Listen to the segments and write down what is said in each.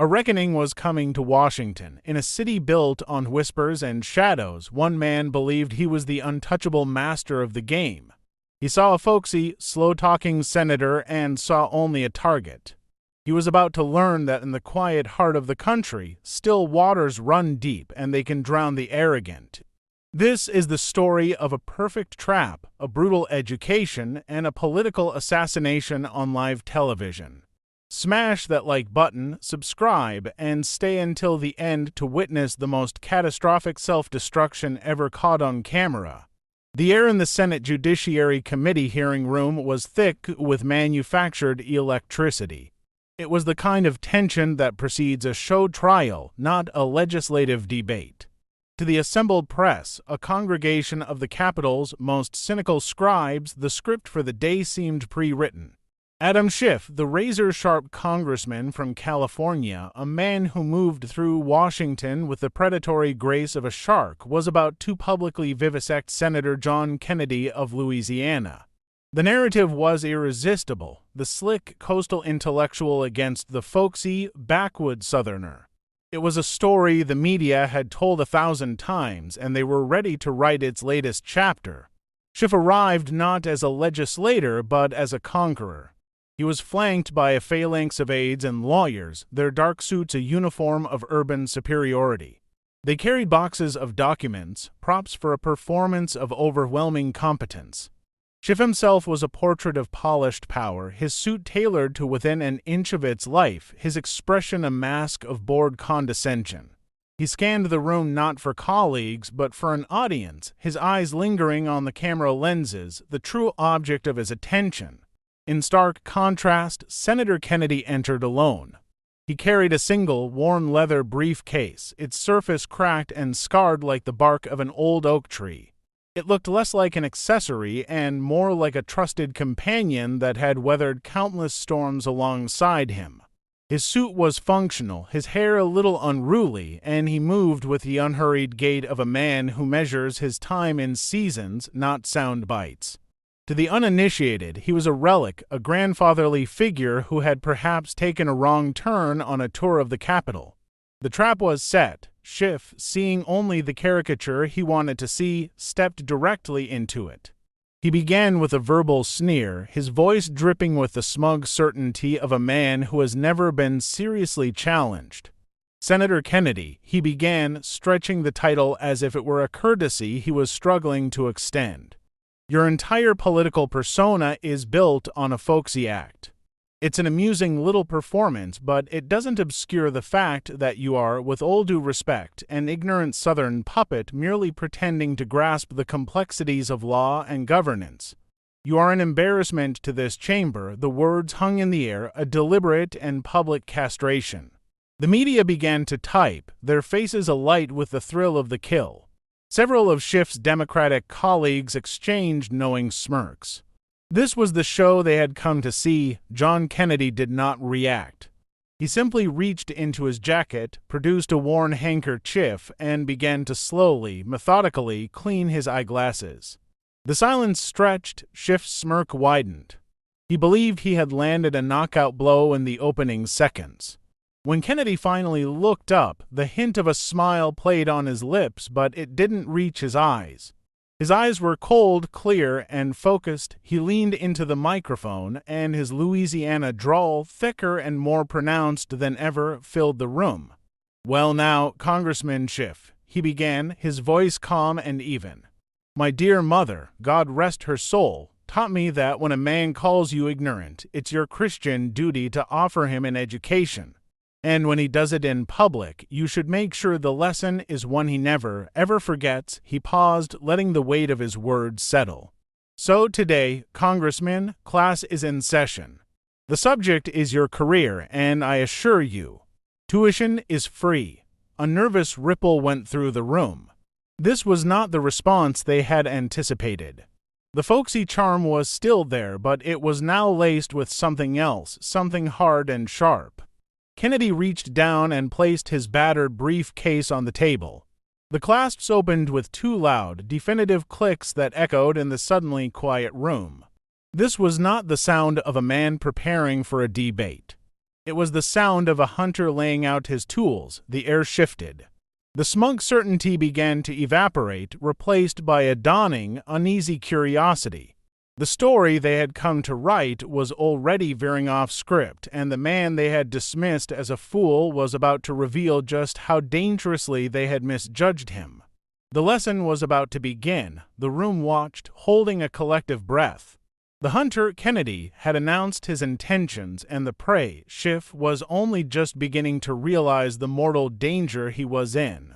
A reckoning was coming to Washington. In a city built on whispers and shadows, one man believed he was the untouchable master of the game. He saw a folksy, slow-talking senator and saw only a target. He was about to learn that in the quiet heart of the country, still waters run deep and they can drown the arrogant. This is the story of a perfect trap, a brutal education, and a political assassination on live television. Smash that like button, subscribe, and stay until the end to witness the most catastrophic self-destruction ever caught on camera. The air in the Senate Judiciary Committee hearing room was thick with manufactured electricity. It was the kind of tension that precedes a show trial, not a legislative debate. To the assembled press, a congregation of the Capitol's most cynical scribes, the script for the day seemed pre-written. Adam Schiff, the razor-sharp congressman from California, a man who moved through Washington with the predatory grace of a shark, was about to publicly vivisect Senator John Kennedy of Louisiana. The narrative was irresistible, the slick coastal intellectual against the folksy, backwoods Southerner. It was a story the media had told 1,000 times, and they were ready to write its latest chapter. Schiff arrived not as a legislator, but as a conqueror. He was flanked by a phalanx of aides and lawyers, their dark suits a uniform of urban superiority. They carried boxes of documents, props for a performance of overwhelming competence. Schiff himself was a portrait of polished power, his suit tailored to within an inch of its life, his expression a mask of bored condescension. He scanned the room not for colleagues, but for an audience, his eyes lingering on the camera lenses, the true object of his attention. In stark contrast, Senator Kennedy entered alone. He carried a single, worn leather briefcase, its surface cracked and scarred like the bark of an old oak tree. It looked less like an accessory and more like a trusted companion that had weathered countless storms alongside him. His suit was functional, his hair a little unruly, and he moved with the unhurried gait of a man who measures his time in seasons, not sound bites. To the uninitiated, he was a relic, a grandfatherly figure who had perhaps taken a wrong turn on a tour of the Capitol. The trap was set. Schiff, seeing only the caricature he wanted to see, stepped directly into it. He began with a verbal sneer, his voice dripping with the smug certainty of a man who has never been seriously challenged. "Senator Kennedy," he began, stretching the title as if it were a courtesy he was struggling to extend. "Your entire political persona is built on a folksy act. It's an amusing little performance, but it doesn't obscure the fact that you are, with all due respect, an ignorant Southern puppet merely pretending to grasp the complexities of law and governance. You are an embarrassment to this chamber," the words hung in the air, a deliberate and public castration. The media began to type, their faces alight with the thrill of the kill. Several of Schiff's Democratic colleagues exchanged knowing smirks. This was the show they had come to see. John Kennedy did not react. He simply reached into his jacket, produced a worn handkerchief, and began to slowly, methodically clean his eyeglasses. The silence stretched, Schiff's smirk widened. He believed he had landed a knockout blow in the opening seconds. When Kennedy finally looked up, the hint of a smile played on his lips, but it didn't reach his eyes. His eyes were cold, clear, and focused. He leaned into the microphone, and his Louisiana drawl, thicker and more pronounced than ever, filled the room. "Well now, Congressman Schiff," he began, his voice calm and even. "My dear mother, God rest her soul, taught me that when a man calls you ignorant, it's your Christian duty to offer him an education. And when he does it in public, you should make sure the lesson is one he never, ever forgets." He paused, letting the weight of his words settle. "So today, Congressman, class is in session. The subject is your career, and I assure you, tuition is free." A nervous ripple went through the room. This was not the response they had anticipated. The folksy charm was still there, but it was now laced with something else, something hard and sharp. Kennedy reached down and placed his battered briefcase on the table. The clasps opened with two loud, definitive clicks that echoed in the suddenly quiet room. This was not the sound of a man preparing for a debate. It was the sound of a hunter laying out his tools. The air shifted. The smug certainty began to evaporate, replaced by a dawning, uneasy curiosity. The story they had come to write was already veering off script, and the man they had dismissed as a fool was about to reveal just how dangerously they had misjudged him. The lesson was about to begin. The room watched, holding a collective breath. The hunter, Kennedy, had announced his intentions, and the prey, Schiff, was only just beginning to realize the mortal danger he was in.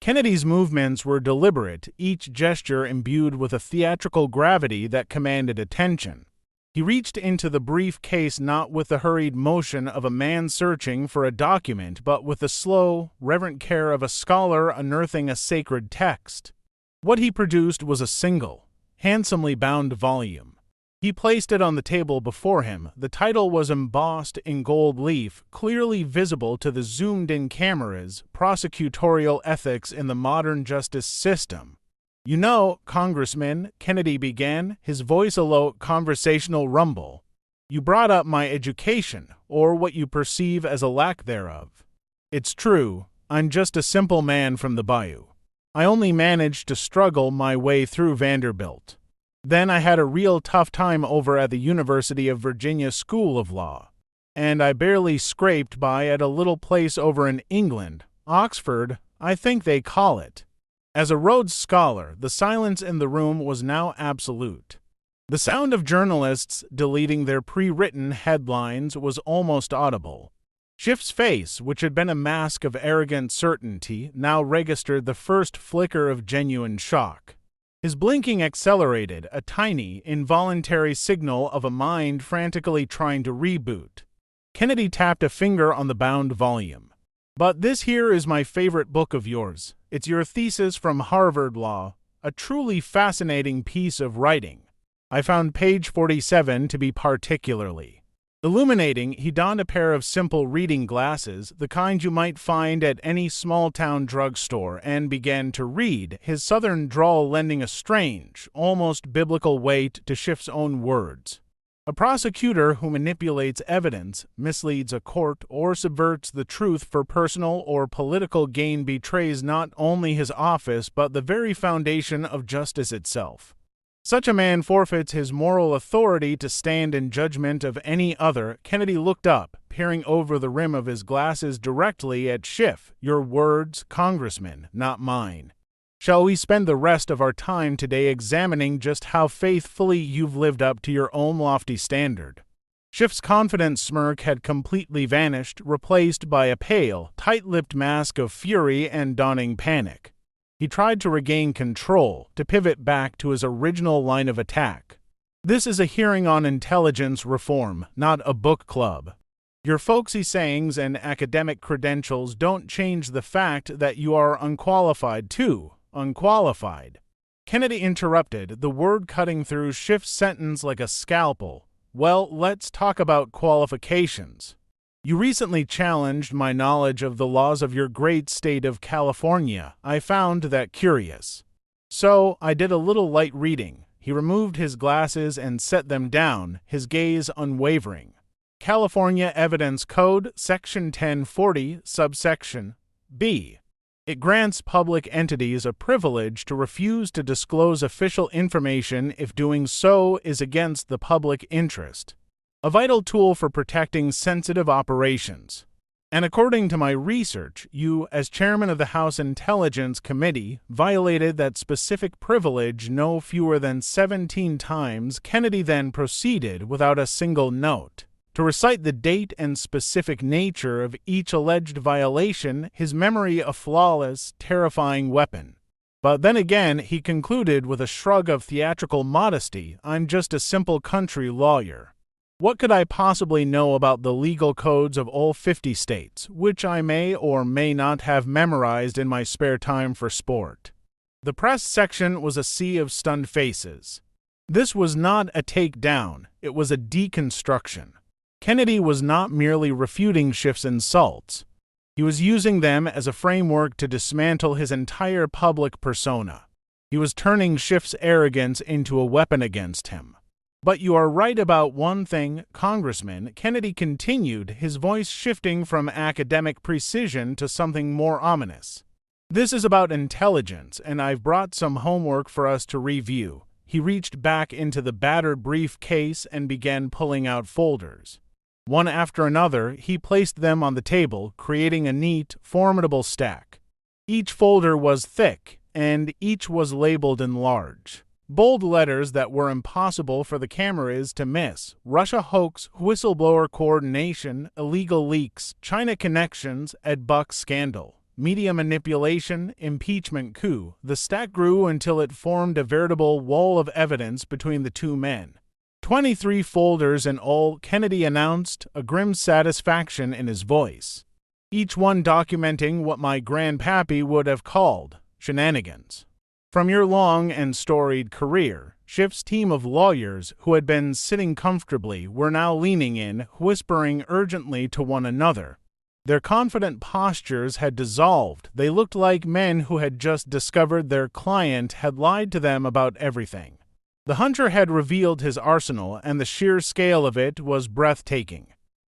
Kennedy's movements were deliberate, each gesture imbued with a theatrical gravity that commanded attention. He reached into the briefcase not with the hurried motion of a man searching for a document, but with the slow, reverent care of a scholar unearthing a sacred text. What he produced was a single, handsomely bound volume. He placed it on the table before him. The title was embossed in gold leaf, clearly visible to the zoomed-in cameras, Prosecutorial Ethics in the Modern Justice System. "You know, Congressman," Kennedy began, his voice a low, conversational rumble, "you brought up my education, or what you perceive as a lack thereof. It's true, I'm just a simple man from the bayou. I only managed to struggle my way through Vanderbilt. Then I had a real tough time over at the University of Virginia School of Law, and I barely scraped by at a little place over in England, Oxford, I think they call it." As a Rhodes Scholar, the silence in the room was now absolute. The sound of journalists deleting their pre-written headlines was almost audible. Schiff's face, which had been a mask of arrogant certainty, now registered the first flicker of genuine shock. His blinking accelerated, a tiny, involuntary signal of a mind frantically trying to reboot. Kennedy tapped a finger on the bound volume. "But this here is my favorite book of yours. It's your thesis from Harvard Law, a truly fascinating piece of writing. I found page 47 to be particularly illuminating." He donned a pair of simple reading glasses, the kind you might find at any small-town drugstore, and began to read, his southern drawl lending a strange, almost biblical weight to Schiff's own words. "A prosecutor who manipulates evidence, misleads a court, or subverts the truth for personal or political gain betrays not only his office but the very foundation of justice itself. Such a man forfeits his moral authority to stand in judgment of any other." Kennedy looked up, peering over the rim of his glasses directly at Schiff. "Your words, Congressman, not mine. Shall we spend the rest of our time today examining just how faithfully you've lived up to your own lofty standard?" Schiff's confident smirk had completely vanished, replaced by a pale, tight-lipped mask of fury and dawning panic. He tried to regain control, to pivot back to his original line of attack. "This is a hearing on intelligence reform, not a book club. Your folksy sayings and academic credentials don't change the fact that you are unqualified too. Unqualified." Kennedy interrupted, the word cutting through Schiff's sentence like a scalpel. "Well, let's talk about qualifications. You recently challenged my knowledge of the laws of your great state of California. I found that curious. So I did a little light reading." He removed his glasses and set them down, his gaze unwavering. "California Evidence Code, Section 1040, subsection B. It grants public entities a privilege to refuse to disclose official information if doing so is against the public interest. A vital tool for protecting sensitive operations. And according to my research, you, as chairman of the House Intelligence Committee, violated that specific privilege no fewer than 17 times." Kennedy then proceeded, without a single note, to recite the date and specific nature of each alleged violation, his memory a flawless, terrifying weapon. But then again, he concluded with a shrug of theatrical modesty, "I'm just a simple country lawyer. What could I possibly know about the legal codes of all 50 states, which I may or may not have memorized in my spare time for sport?" The press section was a sea of stunned faces. This was not a takedown, it was a deconstruction. Kennedy was not merely refuting Schiff's insults. He was using them as a framework to dismantle his entire public persona. He was turning Schiff's arrogance into a weapon against him. But you are right about one thing, Congressman, Kennedy continued, his voice shifting from academic precision to something more ominous. This is about intelligence, and I've brought some homework for us to review. He reached back into the battered briefcase and began pulling out folders. One after another, he placed them on the table, creating a neat, formidable stack. Each folder was thick, and each was labeled in large, bold letters that were impossible for the cameras to miss. Russia hoax, whistleblower coordination, illegal leaks, China connections, Ed Buck scandal, media manipulation, impeachment coup. The stack grew until it formed a veritable wall of evidence between the two men. 23 folders in all, Kennedy announced, a grim satisfaction in his voice. Each one documenting what my grandpappy would have called shenanigans. From your long and storied career, Schiff's team of lawyers who had been sitting comfortably were now leaning in, whispering urgently to one another. Their confident postures had dissolved. They looked like men who had just discovered their client had lied to them about everything. The hunter had revealed his arsenal, and the sheer scale of it was breathtaking.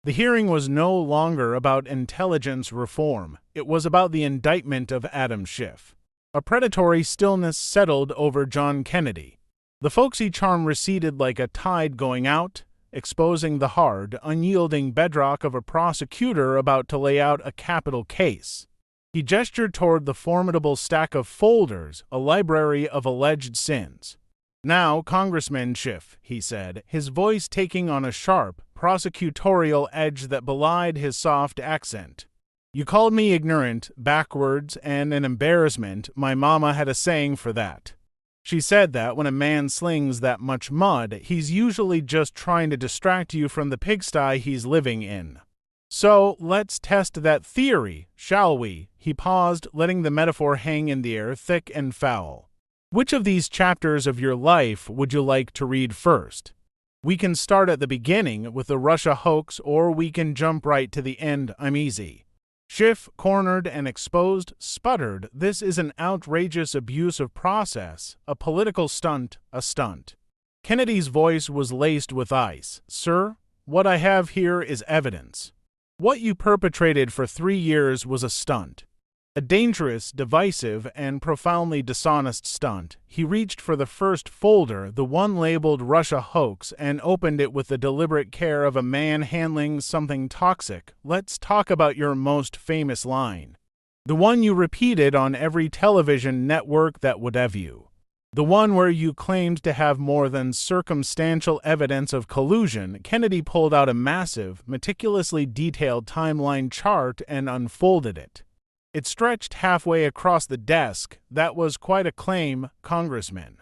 The hearing was no longer about intelligence reform. It was about the indictment of Adam Schiff. A predatory stillness settled over John Kennedy. The folksy charm receded like a tide going out, exposing the hard, unyielding bedrock of a prosecutor about to lay out a capital case. He gestured toward the formidable stack of folders, a library of alleged sins. Now, Congressman Schiff, he said, his voice taking on a sharp, prosecutorial edge that belied his soft accent. You called me ignorant, backwards, and an embarrassment. My mama had a saying for that. She said that when a man slings that much mud, he's usually just trying to distract you from the pigsty he's living in. So, let's test that theory, shall we? He paused, letting the metaphor hang in the air, thick and foul. Which of these chapters of your life would you like to read first? We can start at the beginning with the Russia hoax, or we can jump right to the end. I'm easy. Schiff, cornered and exposed, sputtered, this is an outrageous abuse of process, a political stunt, a stunt. Kennedy's voice was laced with ice. Sir, what I have here is evidence. What you perpetrated for 3 years was a stunt. A dangerous, divisive, and profoundly dishonest stunt. He reached for the first folder, the one labeled Russia hoax, and opened it with the deliberate care of a man handling something toxic. Let's talk about your most famous line. The one you repeated on every television network that would have you. The one where you claimed to have more than circumstantial evidence of collusion. Kennedy pulled out a massive, meticulously detailed timeline chart and unfolded it. It stretched halfway across the desk. That was quite a claim, Congressman.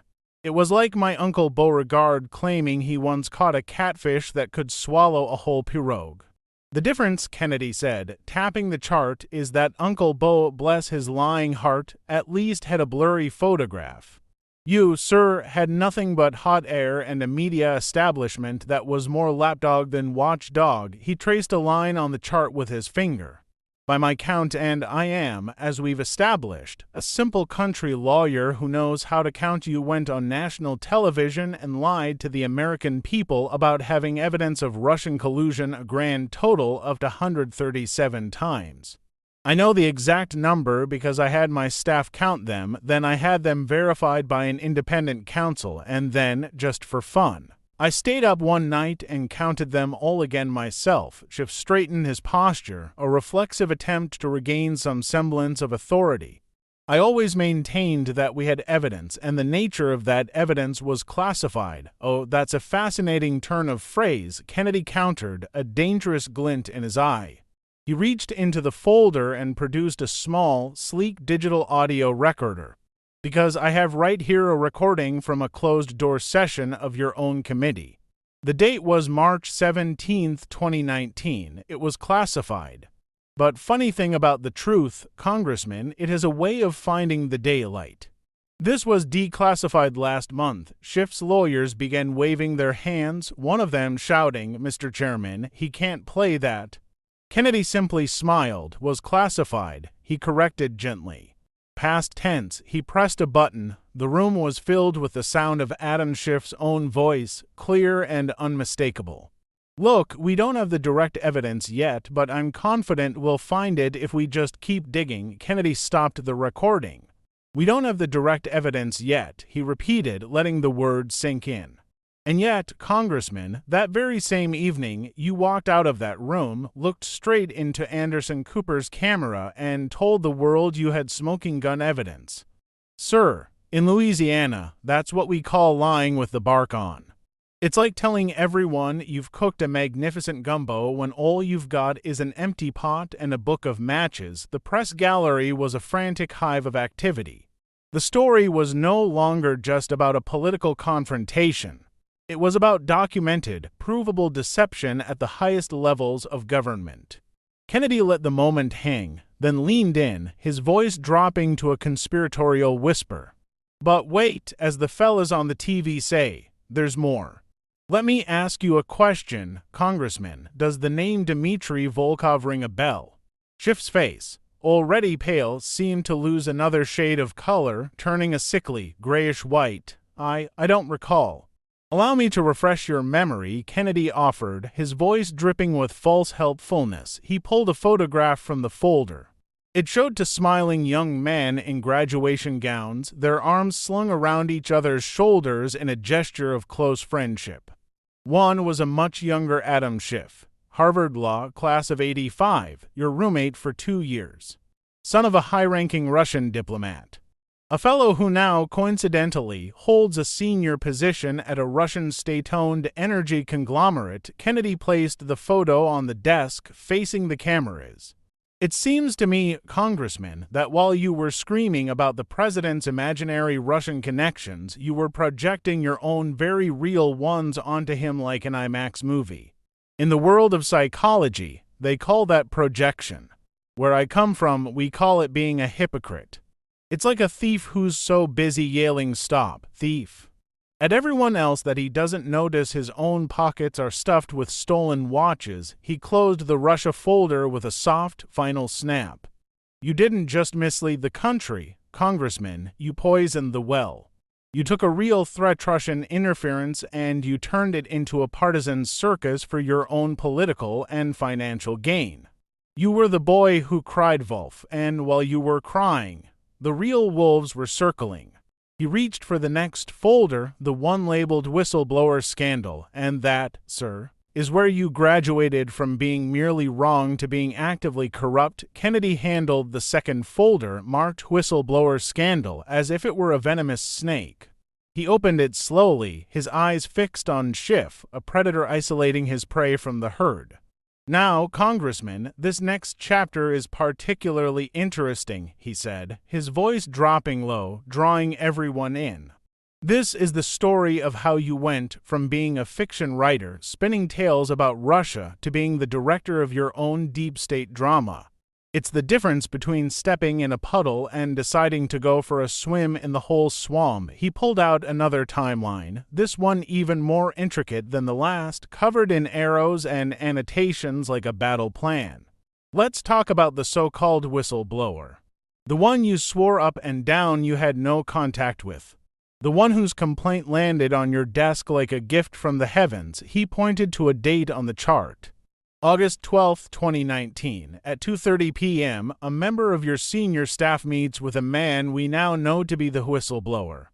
It was like my Uncle Beauregard claiming he once caught a catfish that could swallow a whole pirogue. The difference, Kennedy said, tapping the chart, is that Uncle Beau, bless his lying heart, at least had a blurry photograph. You, sir, had nothing but hot air and a media establishment that was more lapdog than watchdog. He traced a line on the chart with his finger. By my count, and I am, as we've established, a simple country lawyer who knows how to count. You went on national television and lied to the American people about having evidence of Russian collusion, a grand total of 137 times. I know the exact number because I had my staff count them, then I had them verified by an independent counsel, and then, just for fun, I stayed up one night and counted them all again myself. Schiff straightened his posture, a reflexive attempt to regain some semblance of authority. I always maintained that we had evidence, and the nature of that evidence was classified. Oh, that's a fascinating turn of phrase, Kennedy countered, a dangerous glint in his eye. He reached into the folder and produced a small, sleek digital audio recorder. Because I have right here a recording from a closed-door session of your own committee. The date was March 17, 2019. It was classified. But funny thing about the truth, Congressman, it has a way of finding the daylight. This was declassified last month. Schiff's lawyers began waving their hands, one of them shouting, Mr. Chairman, he can't play that. Kennedy simply smiled. Was classified, he corrected gently. past tense, he pressed a button. The room was filled with the sound of Adam Schiff's own voice, clear and unmistakable. "Look, we don't have the direct evidence yet, but I'm confident we'll find it if we just keep digging." Kennedy stopped the recording. "We don't have the direct evidence yet," he repeated, letting the words sink in. "And yet, Congressman, that very same evening, you walked out of that room, looked straight into Anderson Cooper's camera, and told the world you had smoking gun evidence. Sir, in Louisiana, that's what we call lying with the bark on. It's like telling everyone you've cooked a magnificent gumbo when all you've got is an empty pot and a book of matches." The press gallery was a frantic hive of activity. The story was no longer just about a political confrontation. It was about documented, provable deception at the highest levels of government. Kennedy let the moment hang, then leaned in, his voice dropping to a conspiratorial whisper. "But wait, as the fellas on the TV say, there's more. Let me ask you a question, Congressman. Does the name Dmitry Volkov ring a bell?" Schiff's face, already pale, seemed to lose another shade of color, turning a sickly, grayish-white. I don't recall." "Allow me to refresh your memory," Kennedy offered, his voice dripping with false helpfulness. He pulled a photograph from the folder. It showed two smiling young men in graduation gowns, their arms slung around each other's shoulders in a gesture of close friendship. One was a much younger Adam Schiff, Harvard Law, class of '85, your roommate for 2 years. Son of a high-ranking Russian diplomat. A fellow who now, coincidentally, holds a senior position at a Russian state-owned energy conglomerate. Kennedy placed the photo on the desk, facing the cameras. "It seems to me, Congressman, that while you were screaming about the president's imaginary Russian connections, you were projecting your own very real ones onto him like an IMAX movie. In the world of psychology, they call that projection. Where I come from, we call it being a hypocrite. It's like a thief who's so busy yelling 'Stop, thief!' at everyone else that he doesn't notice his own pockets are stuffed with stolen watches." He closed the Russia folder with a soft, final snap. "You didn't just mislead the country, Congressman, you poisoned the well. You took a real threat, Russian interference, and you turned it into a partisan circus for your own political and financial gain. You were the boy who cried wolf, and while you were crying, the real wolves were circling." He reached for the next folder, the one labeled Whistleblower Scandal, "And that, sir, is where you graduated from being merely wrong to being actively corrupt." Kennedy handled the second folder, marked Whistleblower Scandal, as if it were a venomous snake. He opened it slowly, his eyes fixed on Schiff, a predator isolating his prey from the herd. "Now, Congressman, this next chapter is particularly interesting," he said, his voice dropping low, drawing everyone in. "This is the story of how you went from being a fiction writer, spinning tales about Russia, to being the director of your own deep state drama. It's the difference between stepping in a puddle and deciding to go for a swim in the whole swamp." He pulled out another timeline, this one even more intricate than the last, covered in arrows and annotations like a battle plan. "Let's talk about the so-called whistleblower. The one you swore up and down you had no contact with. The one whose complaint landed on your desk like a gift from the heavens." He pointed to a date on the chart. "August 12, 2019, at 2:30 p.m., a member of your senior staff meets with a man we now know to be the whistleblower.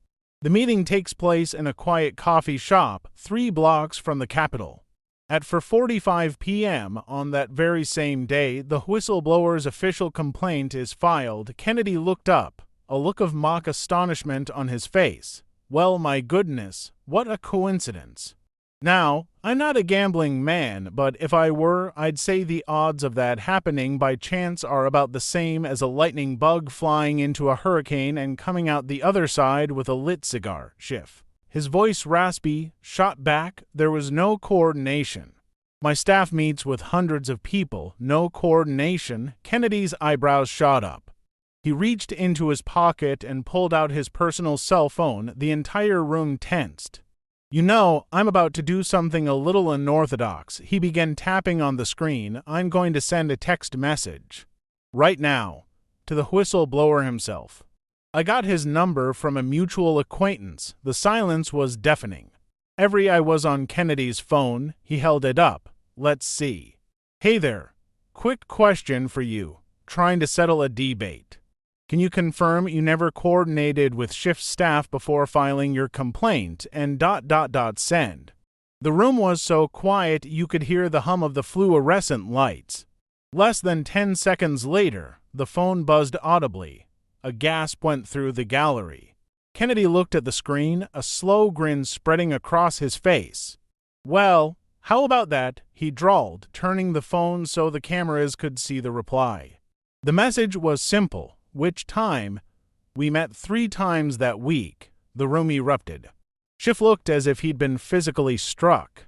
The meeting takes place in a quiet coffee shop 3 blocks from the Capitol. At 4:45 p.m. on that very same day, the whistleblower's official complaint is filed." Kennedy looked up, a look of mock astonishment on his face. "Well, my goodness, what a coincidence. Now, I'm not a gambling man, but if I were, I'd say the odds of that happening by chance are about the same as a lightning bug flying into a hurricane and coming out the other side with a lit cigar." Schiff, his voice raspy, shot back. "There was no coordination. My staff meets with hundreds of people. No coordination." Kennedy's eyebrows shot up. He reached into his pocket and pulled out his personal cell phone. The entire room tensed. "You know, I'm about to do something a little unorthodox." He began tapping on the screen. "I'm going to send a text message. Right now. To the whistleblower himself. I got his number from a mutual acquaintance. The silence was deafening. Every eye was on Kennedy's phone. He held it up. Let's see. Hey there. Quick question for you. Trying to settle a debate. Can you confirm you never coordinated with Schiff staff before filing your complaint and ... send? The room was so quiet you could hear the hum of the fluorescent lights. Less than 10 seconds later, the phone buzzed audibly. A gasp went through the gallery. Kennedy looked at the screen, a slow grin spreading across his face. Well, how about that? He drawled, turning the phone so the cameras could see the reply. The message was simple. Which time? We met 3 times that week. The room erupted. Schiff looked as if he'd been physically struck.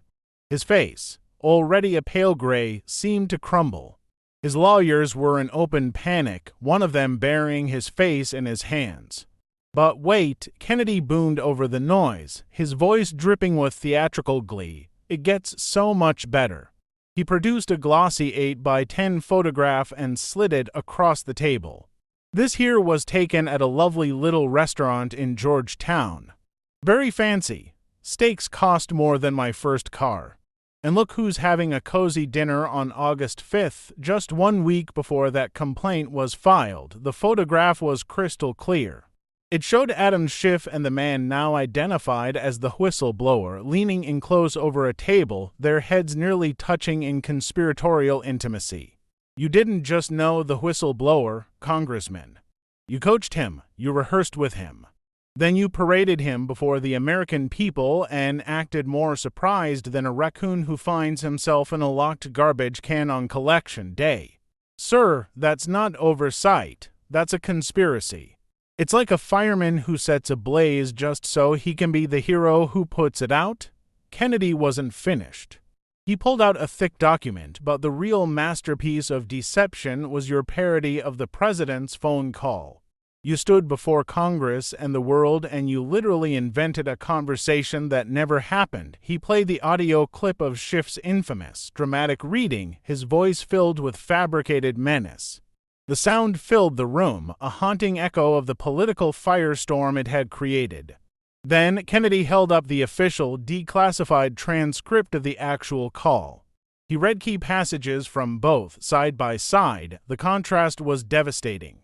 His face, already a pale gray, seemed to crumble. His lawyers were in open panic, one of them burying his face in his hands. But wait, Kennedy boomed over the noise, his voice dripping with theatrical glee. It gets so much better. He produced a glossy 8x10 photograph and slid it across the table. This here was taken at a lovely little restaurant in Georgetown. Very fancy. Steaks cost more than my first car. And look who's having a cozy dinner on August 5th, just 1 week before that complaint was filed. The photograph was crystal clear. It showed Adam Schiff and the man now identified as the whistleblower leaning in close over a table, their heads nearly touching in conspiratorial intimacy. You didn't just know the whistleblower, Congressman. You coached him, you rehearsed with him. Then you paraded him before the American people and acted more surprised than a raccoon who finds himself in a locked garbage can on collection day. Sir, that's not oversight, that's a conspiracy. It's like a fireman who sets a blaze just so he can be the hero who puts it out. Kennedy wasn't finished. He pulled out a thick document, but the real masterpiece of deception was your parody of the president's phone call. You stood before Congress and the world and you literally invented a conversation that never happened. He played the audio clip of Schiff's infamous, dramatic reading, his voice filled with fabricated menace. The sound filled the room, a haunting echo of the political firestorm it had created. Then Kennedy held up the official, declassified transcript of the actual call. He read key passages from both, side by side. The contrast was devastating.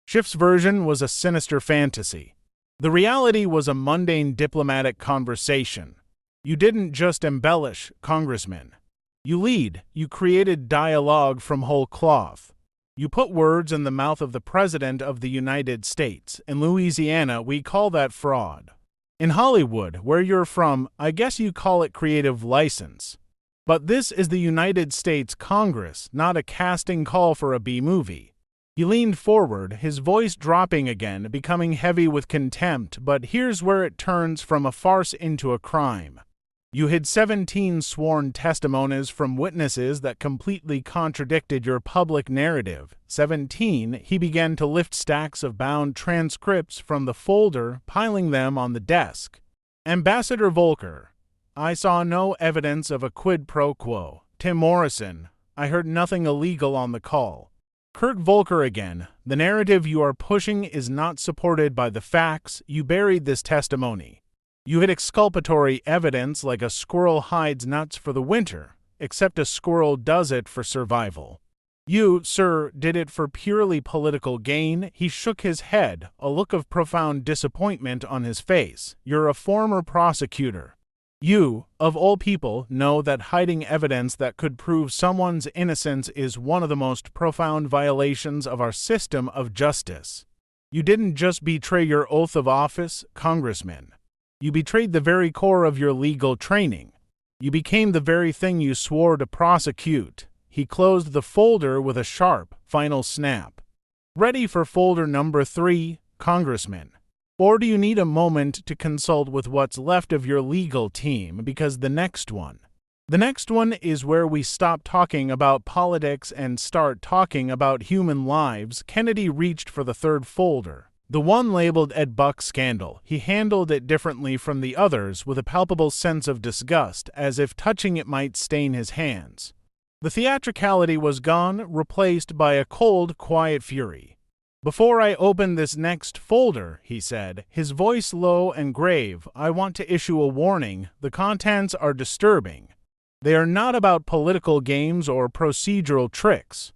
Schiff's version was a sinister fantasy. The reality was a mundane diplomatic conversation. You didn't just embellish, Congressman. You lead, you created dialogue from whole cloth. You put words in the mouth of the President of the United States. In Louisiana, we call that fraud. In Hollywood, where you're from, I guess you call it creative license. But this is the United States Congress, not a casting call for a B-movie. He leaned forward, his voice dropping again, becoming heavy with contempt, but here's where it turns from a farce into a crime. You hid 17 sworn testimonies from witnesses that completely contradicted your public narrative. 17, he began to lift stacks of bound transcripts from the folder, piling them on the desk. Ambassador Volker, I saw no evidence of a quid pro quo. Tim Morrison, I heard nothing illegal on the call. Kurt Volker again, the narrative you are pushing is not supported by the facts. You buried this testimony. You hid exculpatory evidence like a squirrel hides nuts for the winter, except a squirrel does it for survival. You, sir, did it for purely political gain. He shook his head, a look of profound disappointment on his face. You're a former prosecutor. You, of all people, know that hiding evidence that could prove someone's innocence is one of the most profound violations of our system of justice. You didn't just betray your oath of office, Congressman. You betrayed the very core of your legal training. You became the very thing you swore to prosecute. He closed the folder with a sharp, final snap. Ready for folder number 3, Congressman. Or do you need a moment to consult with what's left of your legal team, because the next one is where we stop talking about politics and start talking about human lives. Kennedy reached for the third folder, the one labeled Ed Buck Scandal. He handled it differently from the others with a palpable sense of disgust, as if touching it might stain his hands. The theatricality was gone, replaced by a cold, quiet fury. "Before I open this next folder," he said, his voice low and grave, "I want to issue a warning. The contents are disturbing. They are not about political games or procedural tricks.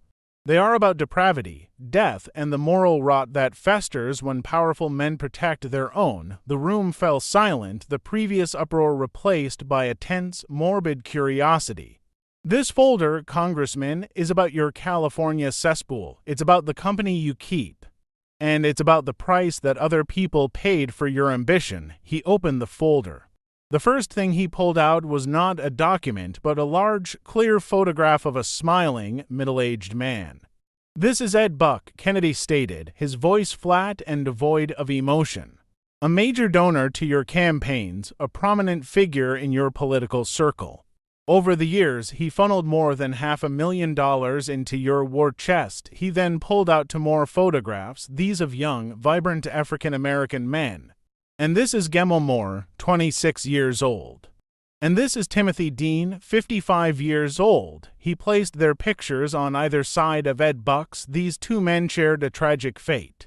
They are about depravity, death, and the moral rot that festers when powerful men protect their own." The room fell silent, the previous uproar replaced by a tense, morbid curiosity. "This folder, Congressman, is about your California cesspool. It's about the company you keep. And it's about the price that other people paid for your ambition." He opened the folder. The first thing he pulled out was not a document, but a large, clear photograph of a smiling, middle-aged man. "This is Ed Buck," Kennedy stated, his voice flat and devoid of emotion. "A major donor to your campaigns, a prominent figure in your political circle. Over the years, he funneled more than $500,000 into your war chest." He then pulled out two more photographs, these of young, vibrant African-American men. "And this is Gemma Moore, 26 years old. And this is Timothy Dean, 55 years old." He placed their pictures on either side of Ed Buck's. These two men shared a tragic fate.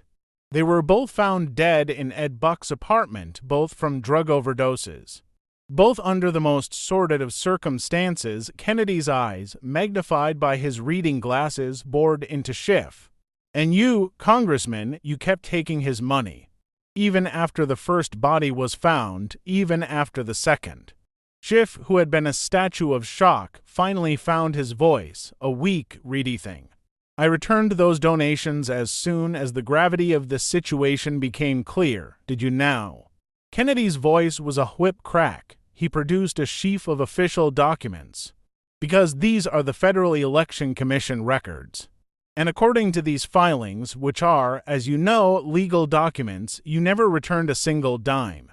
They were both found dead in Ed Buck's apartment, both from drug overdoses. Both under the most sordid of circumstances. Kennedy's eyes, magnified by his reading glasses, bored into Schiff. "And you, Congressman, you kept taking his money. Even after the first body was found, even after the second." Schiff, who had been a statue of shock, finally found his voice, a weak, reedy thing. "I returned those donations as soon as the gravity of the situation became clear. Did you now?" Kennedy's voice was a whip crack. He produced a sheaf of official documents. "Because these are the Federal Election Commission records. And according to these filings, which are, as you know, legal documents, you never returned a single dime.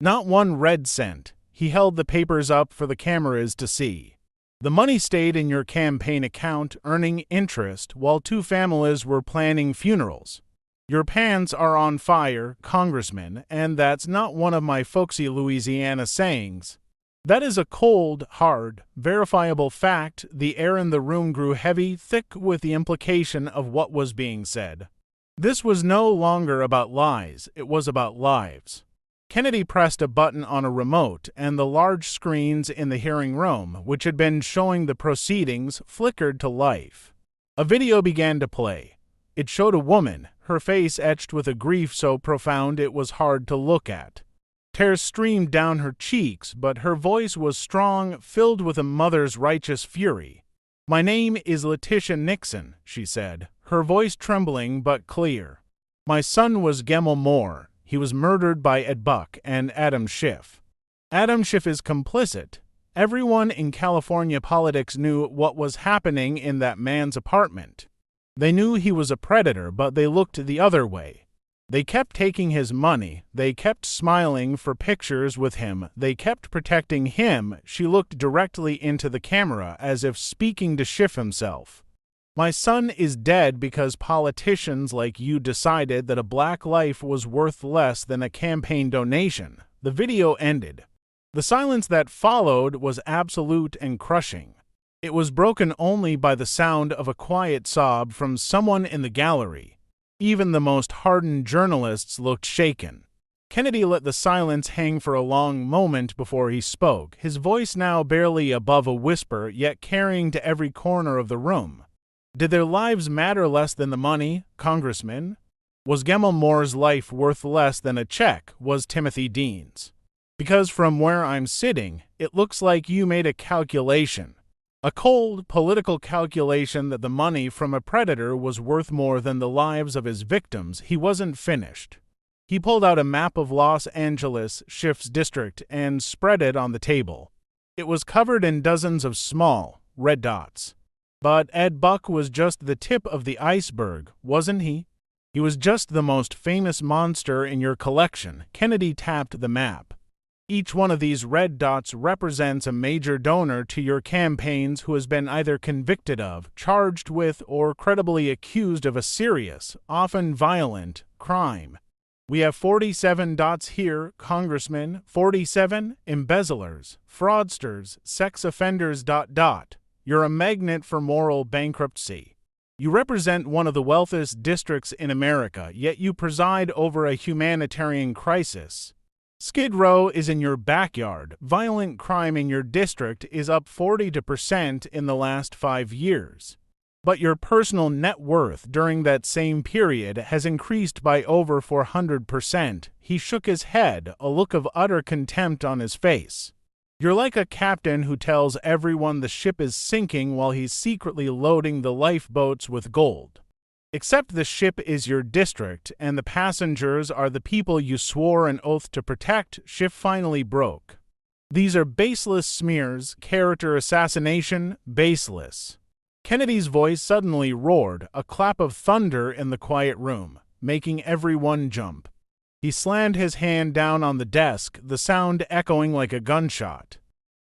Not one red cent." He held the papers up for the cameras to see. "The money stayed in your campaign account, earning interest, while two families were planning funerals. Your pants are on fire, Congressman, and that's not one of my folksy Louisiana sayings. That is a cold, hard, verifiable fact." The air in the room grew heavy, thick with the implication of what was being said. This was no longer about lies, it was about lives. Kennedy pressed a button on a remote, and the large screens in the hearing room, which had been showing the proceedings, flickered to life. A video began to play. It showed a woman, her face etched with a grief so profound it was hard to look at. Tears streamed down her cheeks, but her voice was strong, filled with a mother's righteous fury. "My name is Letitia Nixon," she said, her voice trembling but clear. "My son was Gemma Moore. He was murdered by Ed Buck and Adam Schiff. Adam Schiff is complicit. Everyone in California politics knew what was happening in that man's apartment. They knew he was a predator, but they looked the other way. They kept taking his money, they kept smiling for pictures with him, they kept protecting him." She looked directly into the camera as if speaking to Schiff himself. "My son is dead because politicians like you decided that a black life was worth less than a campaign donation." The video ended. The silence that followed was absolute and crushing. It was broken only by the sound of a quiet sob from someone in the gallery. Even the most hardened journalists looked shaken. Kennedy let the silence hang for a long moment before he spoke, his voice now barely above a whisper, yet carrying to every corner of the room. "Did their lives matter less than the money, Congressman? Was Gemma Moore's life worth less than a check? Was Timothy Dean's? Because from where I'm sitting, it looks like you made a calculation. A cold, political calculation that the money from a predator was worth more than the lives of his victims." He wasn't finished. He pulled out a map of Los Angeles, Schiff's district, and spread it on the table. It was covered in dozens of small, red dots. But Ed Buck was just the tip of the iceberg, wasn't he? He was just the most famous monster in your collection. Kennedy tapped the map. Each one of these red dots represents a major donor to your campaigns who has been either convicted of, charged with, or credibly accused of a serious, often violent, crime. We have 47 dots here, Congressman, 47 embezzlers, fraudsters, sex offenders, ... You're a magnet for moral bankruptcy. You represent one of the wealthiest districts in America, yet you preside over a humanitarian crisis. Skid Row is in your backyard. Violent crime in your district is up 40% in the last 5 years. But your personal net worth during that same period has increased by over 400%. He shook his head, a look of utter contempt on his face. You're like a captain who tells everyone the ship is sinking while he's secretly loading the lifeboats with gold. Except the ship is your district, and the passengers are the people you swore an oath to protect. Schiff finally broke. These are baseless smears, character assassination, baseless. Kennedy's voice suddenly roared, a clap of thunder in the quiet room, making everyone jump. He slammed his hand down on the desk, the sound echoing like a gunshot.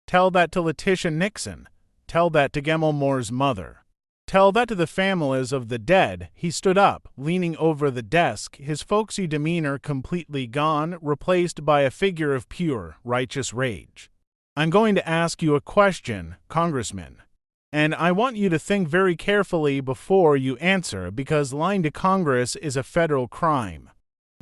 Tell that to Letitia Nixon. Tell that to Gemma Moore's mother. Tell that to the families of the dead. He stood up, leaning over the desk, his folksy demeanor completely gone, replaced by a figure of pure, righteous rage. I'm going to ask you a question, Congressman. And I want you to think very carefully before you answer, because lying to Congress is a federal crime.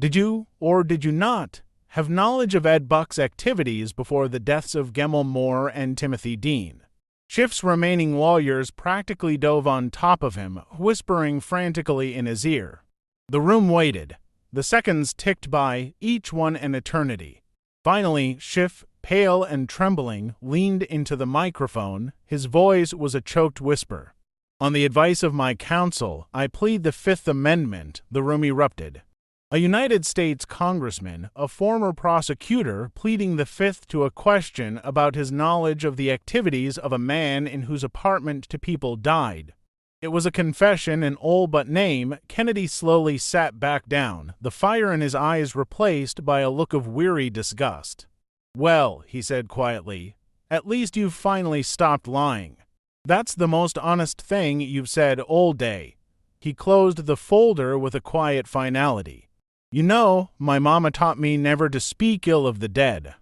Did you, or did you not, have knowledge of Ed Buck's activities before the deaths of Gemma Moore and Timothy Dean? Schiff's remaining lawyers practically dove on top of him, whispering frantically in his ear. The room waited. The seconds ticked by, each one an eternity. Finally, Schiff, pale and trembling, leaned into the microphone. His voice was a choked whisper. On the advice of my counsel, I plead the Fifth Amendment. The room erupted. A United States congressman, a former prosecutor, pleading the Fifth to a question about his knowledge of the activities of a man in whose apartment two people died. It was a confession in all but name. Kennedy slowly sat back down, the fire in his eyes replaced by a look of weary disgust. Well, he said quietly, at least you've finally stopped lying. That's the most honest thing you've said all day. He closed the folder with a quiet finality. You know, my mama taught me never to speak ill of the dead.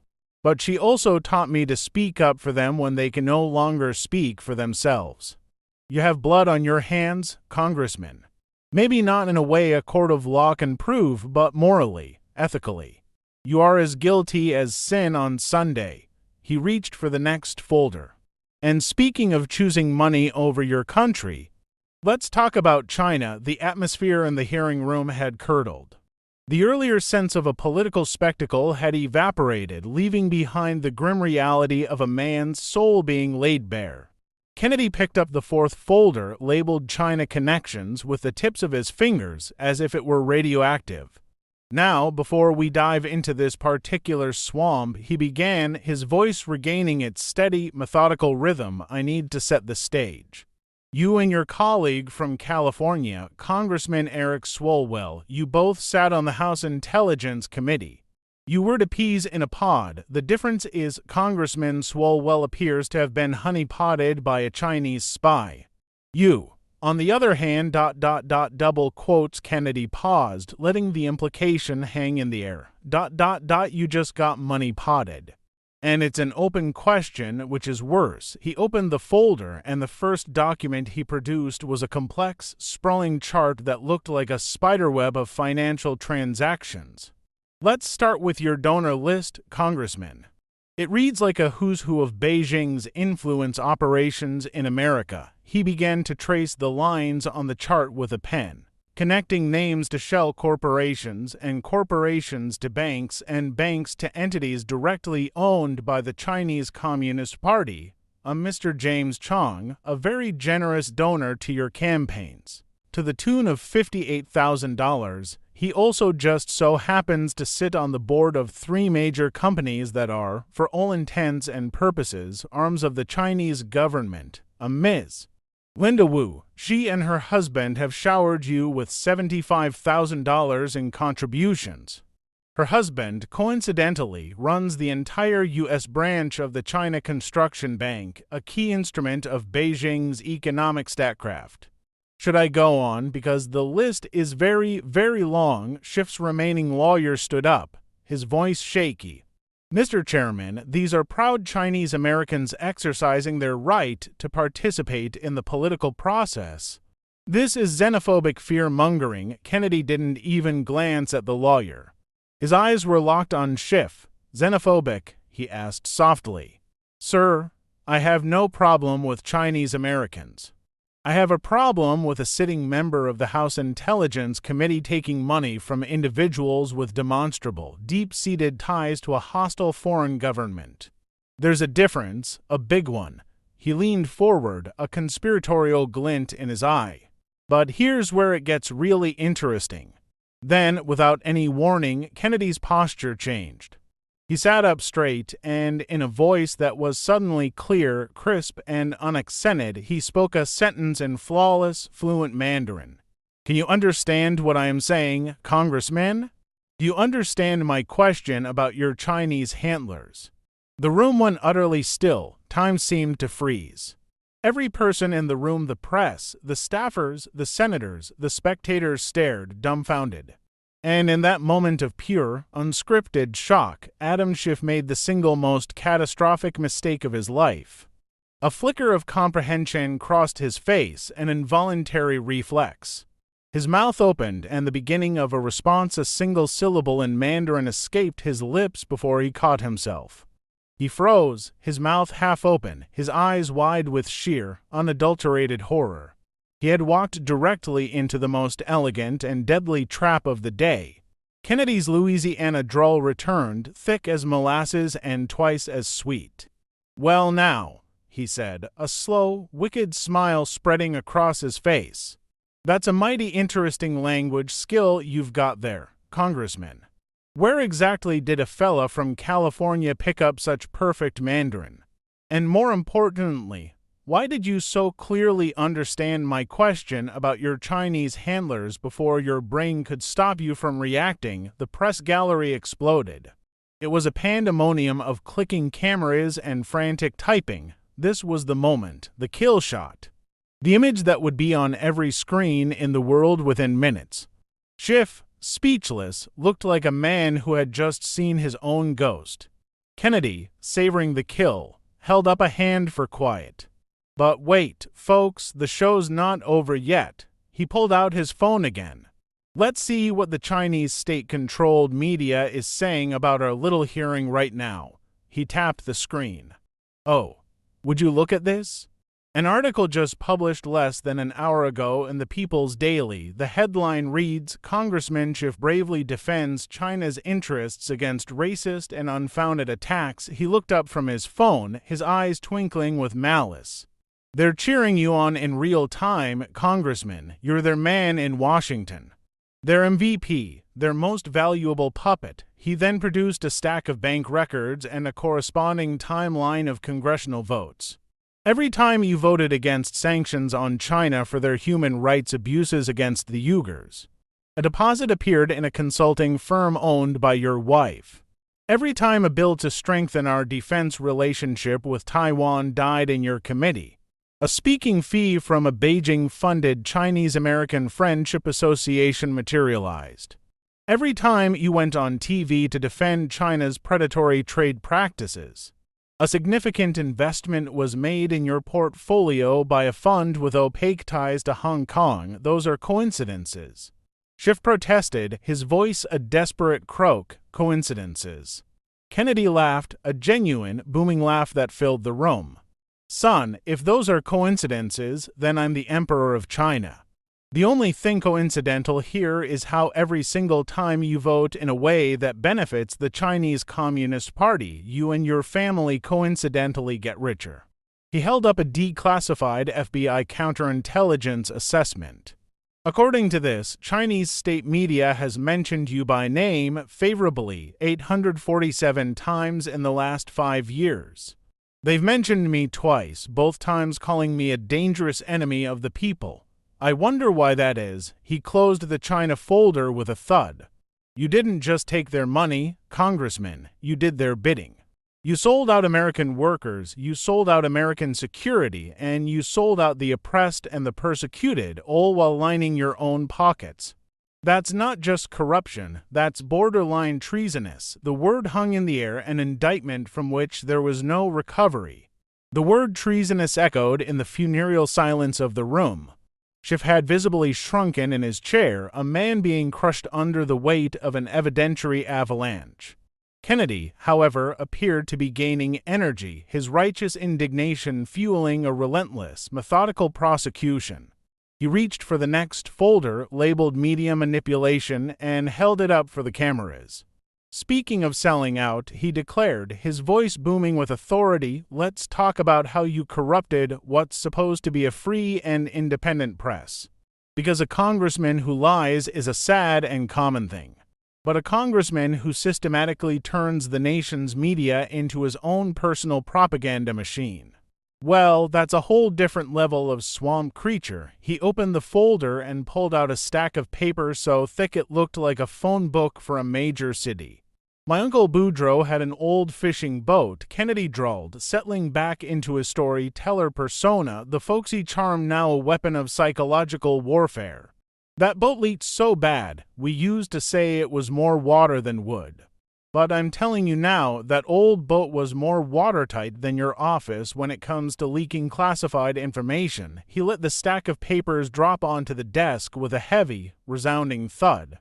But she also taught me to speak up for them when they can no longer speak for themselves. You have blood on your hands, Congressman. Maybe not in a way a court of law can prove, but morally, ethically. You are as guilty as sin on Sunday. He reached for the next folder. And speaking of choosing money over your country, let's talk about China. The atmosphere in the hearing room had curdled. The earlier sense of a political spectacle had evaporated, leaving behind the grim reality of a man's soul being laid bare. Kennedy picked up the fourth folder, labeled China Connections, with the tips of his fingers, as if it were radioactive. Now, before we dive into this particular swamp, he began, his voice regaining its steady, methodical rhythm, I need to set the stage. You and your colleague from California, Congressman Eric Swalwell, you both sat on the House Intelligence Committee. You were to peas in a pod. The difference is Congressman Swalwell appears to have been honeypotted by a Chinese spy. You, on the other hand, double quotes. Kennedy paused, letting the implication hang in the air. You just got money potted. And it's an open question, which is worse. He opened the folder, and the first document he produced was a complex, sprawling chart that looked like a spiderweb of financial transactions. Let's start with your donor list, Congressman. It reads like a who's who of Beijing's influence operations in America. He began to trace the lines on the chart with a pen, connecting names to shell corporations and corporations to banks and banks to entities directly owned by the Chinese Communist Party, a Mr. James Chong, a very generous donor to your campaigns, to the tune of $58,000. He also just so happens to sit on the board of 3 major companies that are, for all intents and purposes, arms of the Chinese government, a Ms. Linda Wu. She and her husband have showered you with $75,000 in contributions. Her husband, coincidentally, runs the entire U.S. branch of the China Construction Bank, a key instrument of Beijing's economic statcraft. Should I go on? Because the list is very, very long. Schiff's remaining lawyer stood up, his voice shaky. Mr. Chairman, these are proud Chinese Americans exercising their right to participate in the political process. This is xenophobic fear-mongering. Kennedy didn't even glance at the lawyer. His eyes were locked on Schiff. Xenophobic, he asked softly. Sir, I have no problem with Chinese Americans. I have a problem with a sitting member of the House Intelligence Committee taking money from individuals with demonstrable, deep-seated ties to a hostile foreign government. There's a difference, a big one. He leaned forward, a conspiratorial glint in his eye. But here's where it gets really interesting. Then, without any warning, Kennedy's posture changed. He sat up straight, and in a voice that was suddenly clear, crisp, and unaccented, he spoke a sentence in flawless, fluent Mandarin. Can you understand what I am saying, Congressman? Do you understand my question about your Chinese handlers? The room went utterly still. Time seemed to freeze. Every person in the room, the press, the staffers, the senators, the spectators stared, dumbfounded. And in that moment of pure, unscripted shock, Adam Schiff made the single most catastrophic mistake of his life. A flicker of comprehension crossed his face, an involuntary reflex. His mouth opened, and the beginning of a response, a single syllable in Mandarin, escaped his lips before he caught himself. He froze, his mouth half open, his eyes wide with sheer, unadulterated horror. He had walked directly into the most elegant and deadly trap of the day. Kennedy's Louisiana drawl returned, thick as molasses and twice as sweet. Well now, he said, a slow, wicked smile spreading across his face. That's a mighty interesting language skill you've got there, Congressman. Where exactly did a fella from California pick up such perfect Mandarin? And more importantly, why did you so clearly understand my question about your Chinese handlers before your brain could stop you from reacting? The press gallery exploded. It was a pandemonium of clicking cameras and frantic typing. This was the moment, the kill shot. The image that would be on every screen in the world within minutes. Schiff, speechless, looked like a man who had just seen his own ghost. Kennedy, savoring the kill, held up a hand for quiet. But wait, folks, the show's not over yet. He pulled out his phone again. Let's see what the Chinese state-controlled media is saying about our little hearing right now. He tapped the screen. Oh, would you look at this? An article just published less than an hour ago in the People's Daily. The headline reads, Congressman Schiff bravely defends China's interests against racist and unfounded attacks. He looked up from his phone, his eyes twinkling with malice. They're cheering you on in real time, Congressman. You're their man in Washington. Their MVP, their most valuable puppet. He then produced a stack of bank records and a corresponding timeline of congressional votes. Every time you voted against sanctions on China for their human rights abuses against the Uyghurs, a deposit appeared in a consulting firm owned by your wife. Every time a bill to strengthen our defense relationship with Taiwan died in your committee, a speaking fee from a Beijing-funded Chinese-American Friendship Association materialized. Every time you went on TV to defend China's predatory trade practices, a significant investment was made in your portfolio by a fund with opaque ties to Hong Kong. Those are coincidences. Schiff protested, his voice a desperate croak. Coincidences. Kennedy laughed, a genuine, booming laugh that filled the room. Son, if those are coincidences, then I'm the Emperor of China. The only thing coincidental here is how every single time you vote in a way that benefits the Chinese Communist Party, you and your family coincidentally get richer. He held up a declassified FBI counterintelligence assessment. According to this, Chinese state media has mentioned you by name favorably 847 times in the last 5 years. They've mentioned me twice, both times calling me a dangerous enemy of the people. I wonder why that is. He closed the China folder with a thud. You didn't just take their money, Congressman, you did their bidding. You sold out American workers, you sold out American security, and you sold out the oppressed and the persecuted, all while lining your own pockets. That's not just corruption, that's borderline treasonous. The word hung in the air, an indictment from which there was no recovery. The word treasonous echoed in the funereal silence of the room. Schiff had visibly shrunken in his chair, a man being crushed under the weight of an evidentiary avalanche. Kennedy, however, appeared to be gaining energy, his righteous indignation fueling a relentless, methodical prosecution. He reached for the next folder, labeled Media Manipulation, and held it up for the cameras. Speaking of selling out, he declared, his voice booming with authority, "Let's talk about how you corrupted what's supposed to be a free and independent press. Because a congressman who lies is a sad and common thing. But a congressman who systematically turns the nation's media into his own personal propaganda machine. Well, that's a whole different level of swamp creature." He opened the folder and pulled out a stack of papers so thick it looked like a phone book for a major city. "My Uncle Boudreaux had an old fishing boat," Kennedy drawled, settling back into his storyteller persona, the folksy charm now a weapon of psychological warfare. "That boat leaked so bad, we used to say it was more water than wood. But I'm telling you now, that old boat was more watertight than your office when it comes to leaking classified information." He let the stack of papers drop onto the desk with a heavy, resounding thud.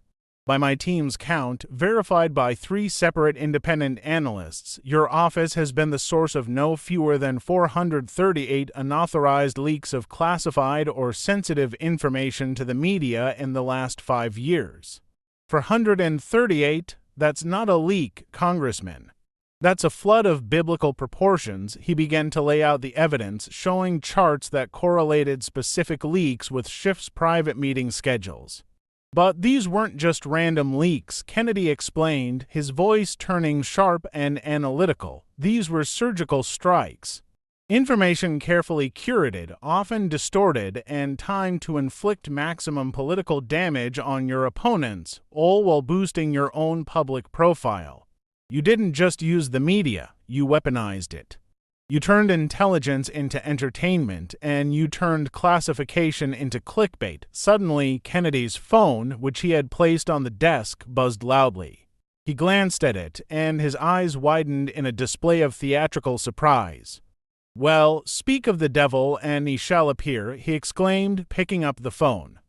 "By my team's count, verified by 3 separate independent analysts, your office has been the source of no fewer than 438 unauthorized leaks of classified or sensitive information to the media in the last 5 years. 438? That's not a leak, Congressman. That's a flood of biblical proportions." He began to lay out the evidence, showing charts that correlated specific leaks with Schiff's private meeting schedules. "But these weren't just random leaks," Kennedy explained, his voice turning sharp and analytical. "These were surgical strikes. Information carefully curated, often distorted, and timed to inflict maximum political damage on your opponents, all while boosting your own public profile. You didn't just use the media, you weaponized it. You turned intelligence into entertainment, and you turned classification into clickbait." Suddenly, Kennedy's phone, which he had placed on the desk, buzzed loudly. He glanced at it, and his eyes widened in a display of theatrical surprise. "Well, speak of the devil, and he shall appear," he exclaimed, picking up the phone.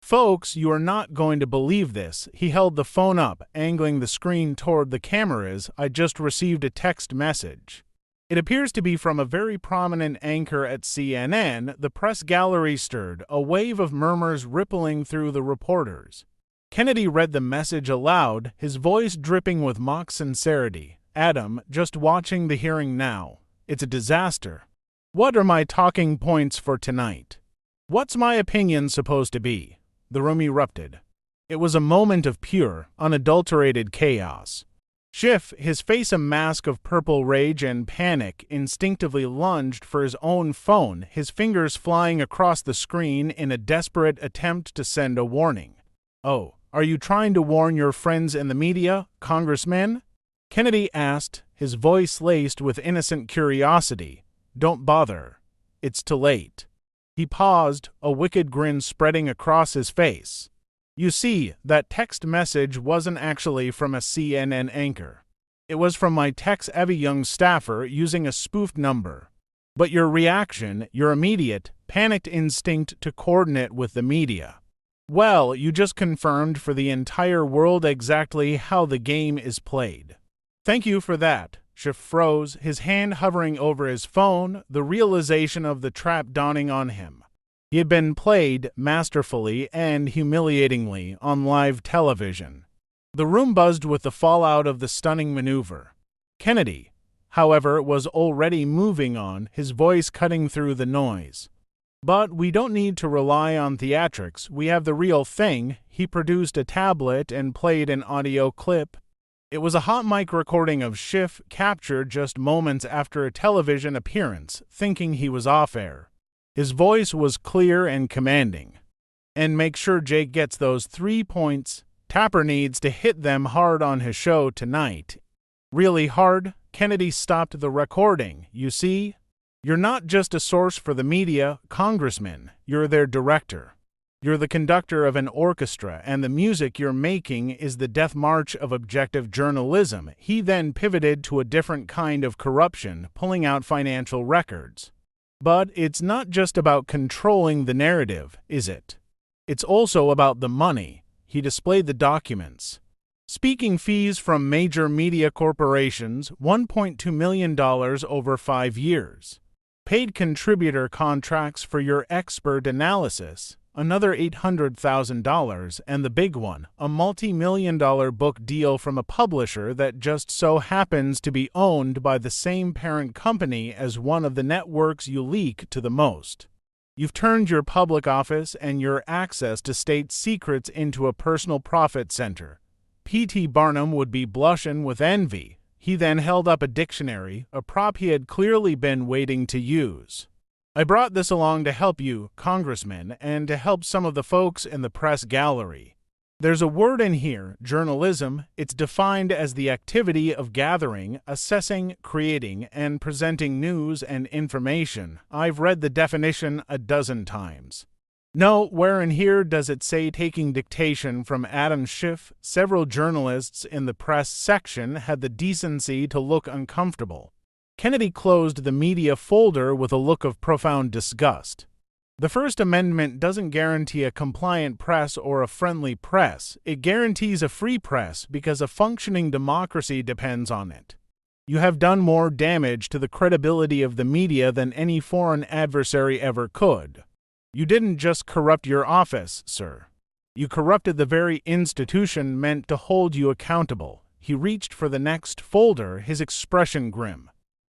"Folks, you are not going to believe this." He held the phone up, angling the screen toward the cameras. "I just received a text message. It appears to be from a very prominent anchor at CNN." The press gallery stirred, a wave of murmurs rippling through the reporters. Kennedy read the message aloud, his voice dripping with mock sincerity. "Adam, just watching the hearing now. It's a disaster. What are my talking points for tonight? What's my opinion supposed to be?" The room erupted. It was a moment of pure, unadulterated chaos. Schiff, his face a mask of purple rage and panic, instinctively lunged for his own phone, his fingers flying across the screen in a desperate attempt to send a warning. "Oh, are you trying to warn your friends in the media, Congressman?" Kennedy asked, his voice laced with innocent curiosity. "Don't bother. It's too late." He paused, a wicked grin spreading across his face. "You see, that text message wasn't actually from a CNN anchor. It was from my tech-savvy young staffer using a spoofed number. But your reaction, your immediate, panicked instinct to coordinate with the media. Well, you just confirmed for the entire world exactly how the game is played." "Thank you for that." Schiff froze, his hand hovering over his phone, the realization of the trap dawning on him. He had been played masterfully and humiliatingly on live television. The room buzzed with the fallout of the stunning maneuver. Kennedy, however, was already moving on, his voice cutting through the noise. "But we don't need to rely on theatrics. We have the real thing." He produced a tablet and played an audio clip. It was a hot mic recording of Schiff captured just moments after a television appearance, thinking he was off-air. His voice was clear and commanding. "And make sure Jake gets those 3 points. Tapper needs to hit them hard on his show tonight." "Really hard?" Kennedy stopped the recording. "You see? You're not just a source for the media, Congressman. You're their director. You're the conductor of an orchestra, and the music you're making is the death march of objective journalism." He then pivoted to a different kind of corruption, pulling out financial records. But it's not just about controlling the narrative, is it? It's also about the money. He displayed the documents. Speaking fees from major media corporations, $1.2 million over 5 years. Paid contributor contracts for your expert analysis, another $800,000, and the big one, a multi-million-dollar book deal from a publisher that just so happens to be owned by the same parent company as one of the networks you leak to the most. You've turned your public office and your access to state secrets into a personal profit center. P.T. Barnum would be blushing with envy. He then held up a dictionary, a prop he had clearly been waiting to use. I brought this along to help you, Congressman, and to help some of the folks in the press gallery. There's a word in here, journalism. It's defined as the activity of gathering, assessing, creating, and presenting news and information. I've read the definition a dozen times. No, where in here does it say taking dictation from Adam Schiff? Several journalists in the press section had the decency to look uncomfortable. Kennedy closed the media folder with a look of profound disgust. The First Amendment doesn't guarantee a compliant press or a friendly press. It guarantees a free press because a functioning democracy depends on it. You have done more damage to the credibility of the media than any foreign adversary ever could. You didn't just corrupt your office, sir. You corrupted the very institution meant to hold you accountable. He reached for the next folder, his expression grim.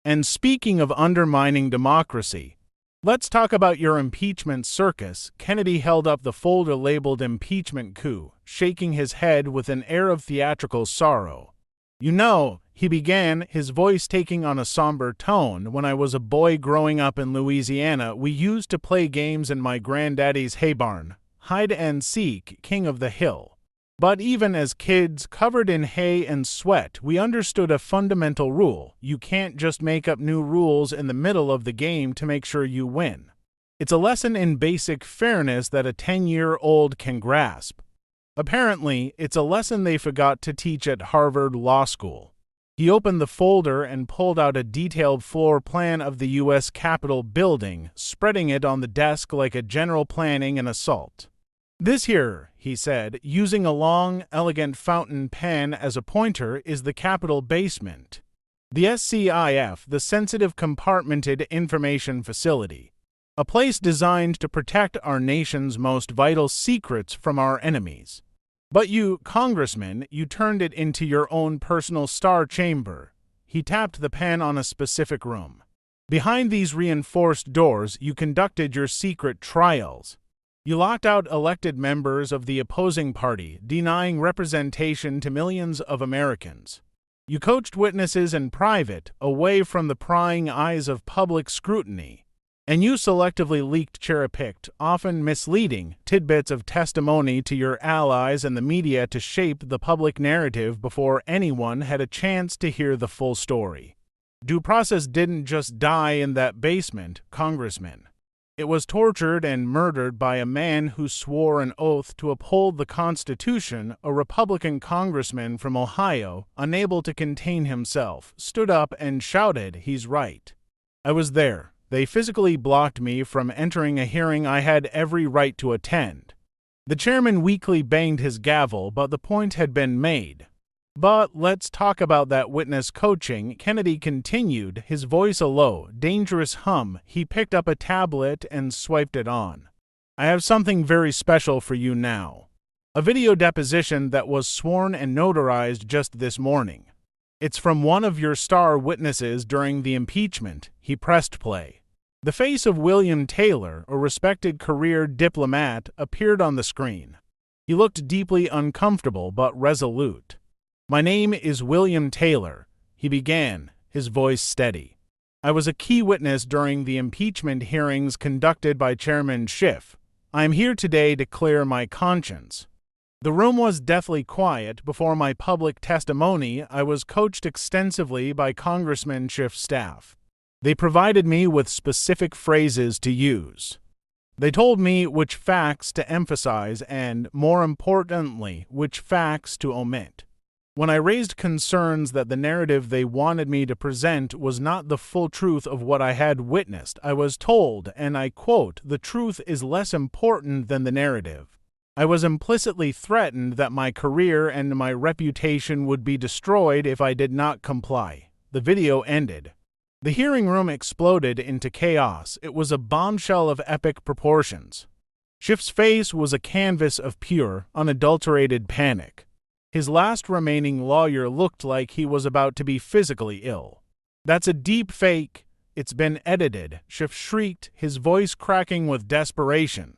And speaking of undermining democracy, let's talk about your impeachment circus. Kennedy held up the folder labeled Impeachment Coup, shaking his head with an air of theatrical sorrow. You know, he began, his voice taking on a somber tone, when I was a boy growing up in Louisiana, we used to play games in my granddaddy's hay barn, hide and seek, king of the hill. But even as kids, covered in hay and sweat, we understood a fundamental rule. You can't just make up new rules in the middle of the game to make sure you win. It's a lesson in basic fairness that a 10-year-old can grasp. Apparently, it's a lesson they forgot to teach at Harvard Law School. He opened the folder and pulled out a detailed floor plan of the U.S. Capitol building, spreading it on the desk like a general planning an assault. This here, he said, using a long, elegant fountain pen as a pointer, is the Capitol basement. The SCIF, the Sensitive Compartmented Information Facility. A place designed to protect our nation's most vital secrets from our enemies. But you, Congressman, you turned it into your own personal star chamber. He tapped the pen on a specific room. Behind these reinforced doors, you conducted your secret trials. You locked out elected members of the opposing party, denying representation to millions of Americans. You coached witnesses in private, away from the prying eyes of public scrutiny. And you selectively leaked cherry-picked, often misleading, tidbits of testimony to your allies and the media to shape the public narrative before anyone had a chance to hear the full story. Due process didn't just die in that basement, Congressman. It was tortured and murdered by a man who swore an oath to uphold the Constitution. A Republican congressman from Ohio, unable to contain himself, stood up and shouted, "He's right." I was there. They physically blocked me from entering a hearing I had every right to attend. The chairman weakly banged his gavel, but the point had been made. But let's talk about that witness coaching, Kennedy continued, his voice a low, dangerous hum. He picked up a tablet and swiped it on. I have something very special for you now. A video deposition that was sworn and notarized just this morning. It's from one of your star witnesses during the impeachment. He pressed play. The face of William Taylor, a respected career diplomat, appeared on the screen. He looked deeply uncomfortable but resolute. My name is William Taylor, he began, his voice steady. I was a key witness during the impeachment hearings conducted by Chairman Schiff. I am here today to clear my conscience. The room was deathly quiet. Before my public testimony, I was coached extensively by Congressman Schiff's staff. They provided me with specific phrases to use. They told me which facts to emphasize and, more importantly, which facts to omit. When I raised concerns that the narrative they wanted me to present was not the full truth of what I had witnessed, I was told, and I quote, "The truth is less important than the narrative." I was implicitly threatened that my career and my reputation would be destroyed if I did not comply. The video ended. The hearing room exploded into chaos. It was a bombshell of epic proportions. Schiff's face was a canvas of pure, unadulterated panic. His last remaining lawyer looked like he was about to be physically ill. "That's a deep fake. It's been edited," Schiff shrieked, his voice cracking with desperation.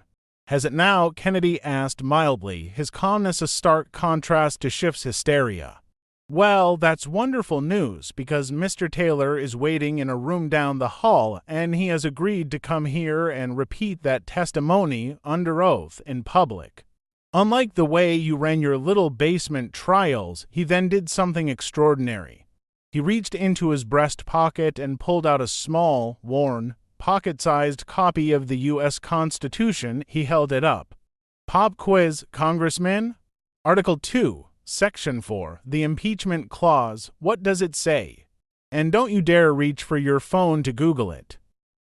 "Has it now?" Kennedy asked mildly, his calmness a stark contrast to Schiff's hysteria. "Well, that's wonderful news, because Mr. Taylor is waiting in a room down the hall, and he has agreed to come here and repeat that testimony under oath in public. Unlike the way you ran your little basement trials, he then did something extraordinary. He reached into his breast pocket and pulled out a small, worn, pocket-sized copy of the U.S. Constitution. He held it up. Pop quiz, Congressman? Article 2, Section 4, the impeachment clause. What does it say? And don't you dare reach for your phone to Google it.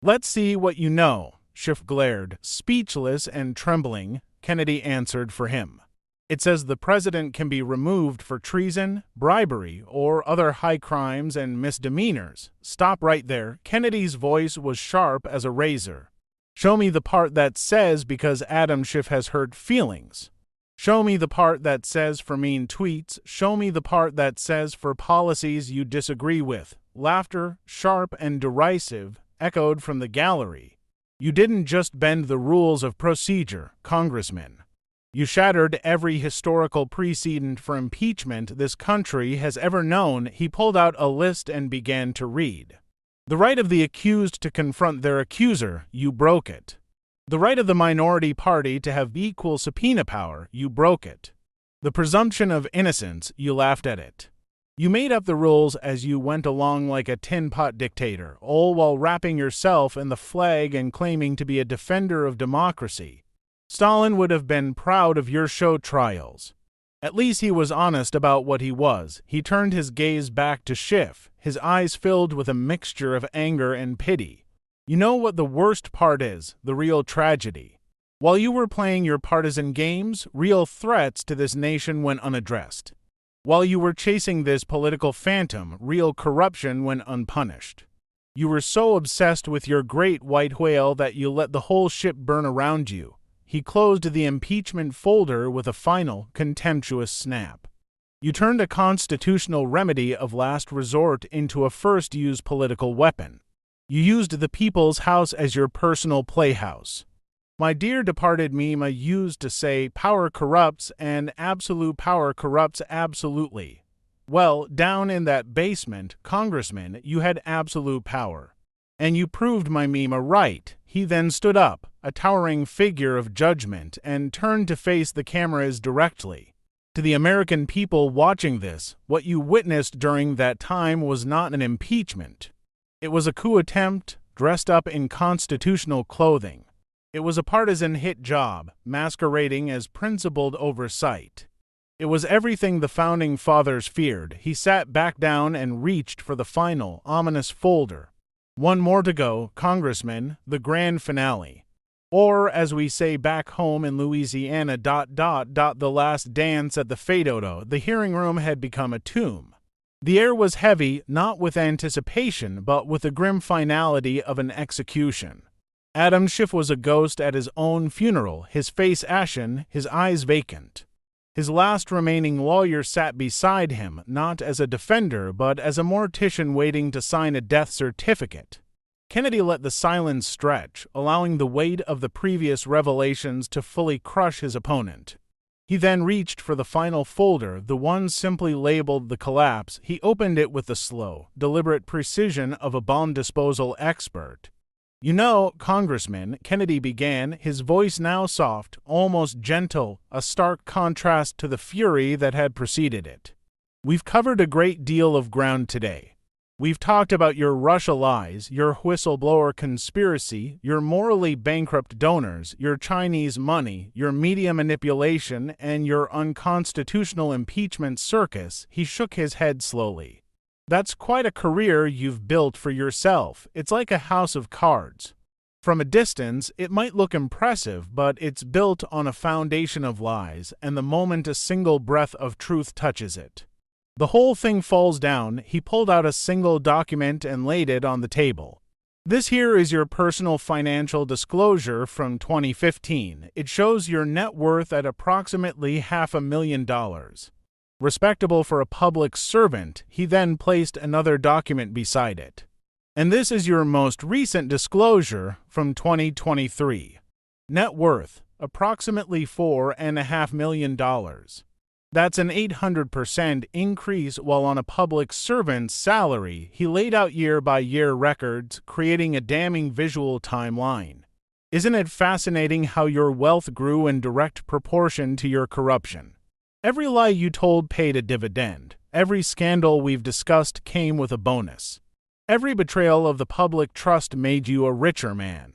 Let's see what you know." Schiff glared, speechless and trembling. Kennedy answered for him. "It says the president can be removed for treason, bribery, or other high crimes and misdemeanors." "Stop right there." Kennedy's voice was sharp as a razor. "Show me the part that says because Adam Schiff has hurt feelings. Show me the part that says for mean tweets. Show me the part that says for policies you disagree with." Laughter, sharp and derisive, echoed from the gallery. "You didn't just bend the rules of procedure, Congressman. You shattered every historical precedent for impeachment this country has ever known." He pulled out a list and began to read. "The right of the accused to confront their accuser, you broke it. The right of the minority party to have equal subpoena power, you broke it. The presumption of innocence, you laughed at it. You made up the rules as you went along like a tin-pot dictator, all while wrapping yourself in the flag and claiming to be a defender of democracy. Stalin would have been proud of your show trials. At least he was honest about what he was." He turned his gaze back to Schiff, his eyes filled with a mixture of anger and pity. "You know what the worst part is, the real tragedy? While you were playing your partisan games, real threats to this nation went unaddressed. While you were chasing this political phantom, real corruption went unpunished. You were so obsessed with your great white whale that you let the whole ship burn around you." He closed the impeachment folder with a final, contemptuous snap. "You turned a constitutional remedy of last resort into a first-use political weapon. You used the people's house as your personal playhouse. My dear departed Mima used to say, 'Power corrupts, and absolute power corrupts absolutely.' Well, down in that basement, Congressman, you had absolute power. And you proved my Mima right." He then stood up, a towering figure of judgment, and turned to face the cameras directly. "To the American people watching this, what you witnessed during that time was not an impeachment. It was a coup attempt, dressed up in constitutional clothing. It was a partisan hit job, masquerading as principled oversight. It was everything the Founding Fathers feared." He sat back down and reached for the final, ominous folder. "One more to go, Congressman, the grand finale. Or, as we say back home in Louisiana, the last dance at the Fadodo." The hearing room had become a tomb. The air was heavy, not with anticipation, but with the grim finality of an execution. Adam Schiff was a ghost at his own funeral, his face ashen, his eyes vacant. His last remaining lawyer sat beside him, not as a defender, but as a mortician waiting to sign a death certificate. Kennedy let the silence stretch, allowing the weight of the previous revelations to fully crush his opponent. He then reached for the final folder, the one simply labeled The Collapse. He opened it with the slow, deliberate precision of a bomb disposal expert. "You know, Congressman," Kennedy began, his voice now soft, almost gentle, a stark contrast to the fury that had preceded it. "We've covered a great deal of ground today. We've talked about your Russia lies, your whistleblower conspiracy, your morally bankrupt donors, your Chinese money, your media manipulation, and your unconstitutional impeachment circus." He shook his head slowly. "That's quite a career you've built for yourself. It's like a house of cards. From a distance, it might look impressive, but it's built on a foundation of lies, and the moment a single breath of truth touches it, the whole thing falls down." He pulled out a single document and laid it on the table. "This here is your personal financial disclosure from 2015. It shows your net worth at approximately $500,000. Respectable for a public servant." He then placed another document beside it. "And this is your most recent disclosure from 2023. Net worth, approximately $4.5 million. That's an 800% increase while on a public servant's salary." He laid out year-by-year records, creating a damning visual timeline. "Isn't it fascinating how your wealth grew in direct proportion to your corruption? Every lie you told paid a dividend. Every scandal we've discussed came with a bonus. Every betrayal of the public trust made you a richer man.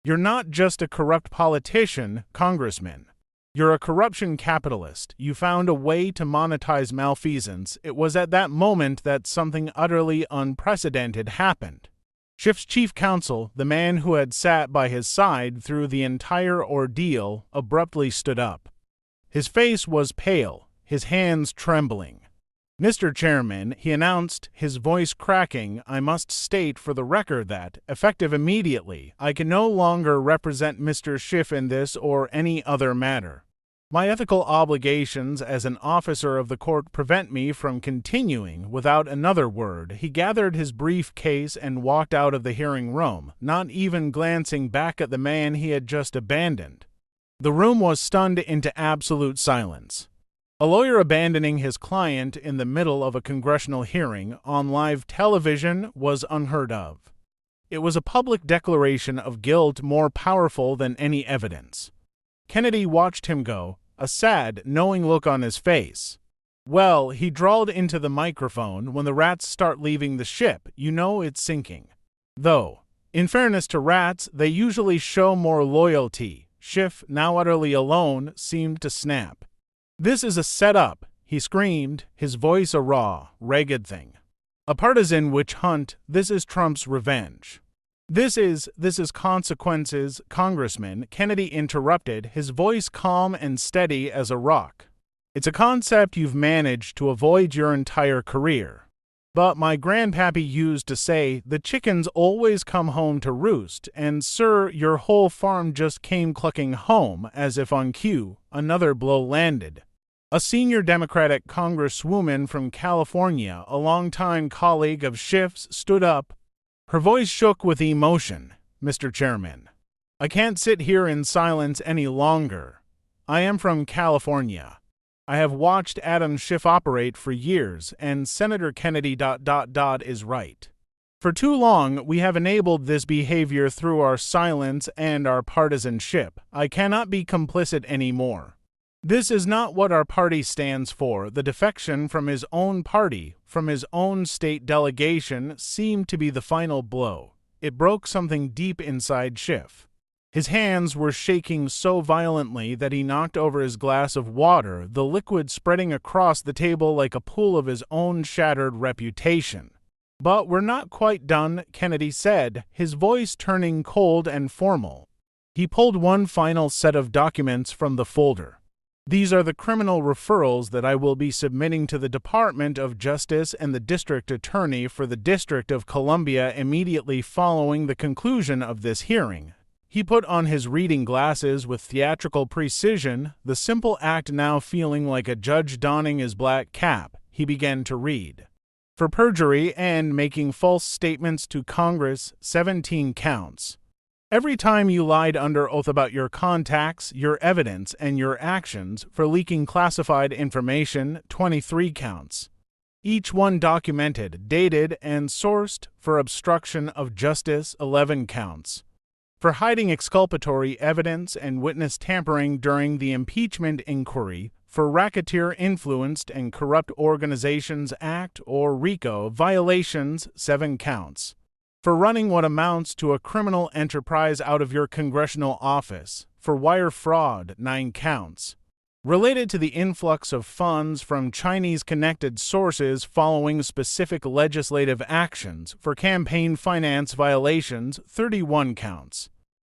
You're not just a corrupt politician, Congressman. You're a corruption capitalist. You found a way to monetize malfeasance." It was at that moment that something utterly unprecedented happened. Schiff's chief counsel, the man who had sat by his side through the entire ordeal, abruptly stood up. His face was pale, his hands trembling. "Mr. Chairman," he announced, his voice cracking, "I must state for the record that, effective immediately, I can no longer represent Mr. Schiff in this or any other matter. My ethical obligations as an officer of the court prevent me from continuing." Without another word, he gathered his briefcase and walked out of the hearing room, not even glancing back at the man he had just abandoned. The room was stunned into absolute silence. A lawyer abandoning his client in the middle of a congressional hearing on live television was unheard of. It was a public declaration of guilt more powerful than any evidence. Kennedy watched him go, a sad, knowing look on his face. "Well," he drawled into the microphone, "when the rats start leaving the ship, you know it's sinking. Though, in fairness to rats, they usually show more loyalty." Schiff, now utterly alone, seemed to snap. "This is a setup," he screamed, his voice a raw, ragged thing. "A partisan witch hunt. This is Trump's revenge. This is consequences." "Congressman," Kennedy interrupted, his voice calm and steady as a rock. "It's a concept you've managed to avoid your entire career. But my grandpappy used to say, the chickens always come home to roost, and sir, your whole farm just came clucking home, as if on cue." Another blow landed. A senior Democratic congresswoman from California, a longtime colleague of Schiff's, stood up. Her voice shook with emotion. "Mr. Chairman, I can't sit here in silence any longer. I am from California. I have watched Adam Schiff operate for years, and Senator Kennedy is right. For too long, we have enabled this behavior through our silence and our partisanship. I cannot be complicit anymore. This is not what our party stands for." The defection from his own party, from his own state delegation, seemed to be the final blow. It broke something deep inside Schiff. His hands were shaking so violently that he knocked over his glass of water, the liquid spreading across the table like a pool of his own shattered reputation. "But we're not quite done," Kennedy said, his voice turning cold and formal. He pulled one final set of documents from the folder. "These are the criminal referrals that I will be submitting to the Department of Justice and the District Attorney for the District of Columbia immediately following the conclusion of this hearing." He put on his reading glasses with theatrical precision, the simple act now feeling like a judge donning his black cap. He began to read. "For perjury and making false statements to Congress, 17 counts. Every time you lied under oath about your contacts, your evidence, and your actions. For leaking classified information, 23 counts. Each one documented, dated, and sourced. For obstruction of justice, 11 counts. For hiding exculpatory evidence and witness tampering during the impeachment inquiry, for Racketeer-Influenced and Corrupt Organizations Act, or RICO, violations, 7 counts. For running what amounts to a criminal enterprise out of your congressional office. For wire fraud, 9 counts. Related to the influx of funds from Chinese-connected sources following specific legislative actions. For campaign finance violations, 31 counts.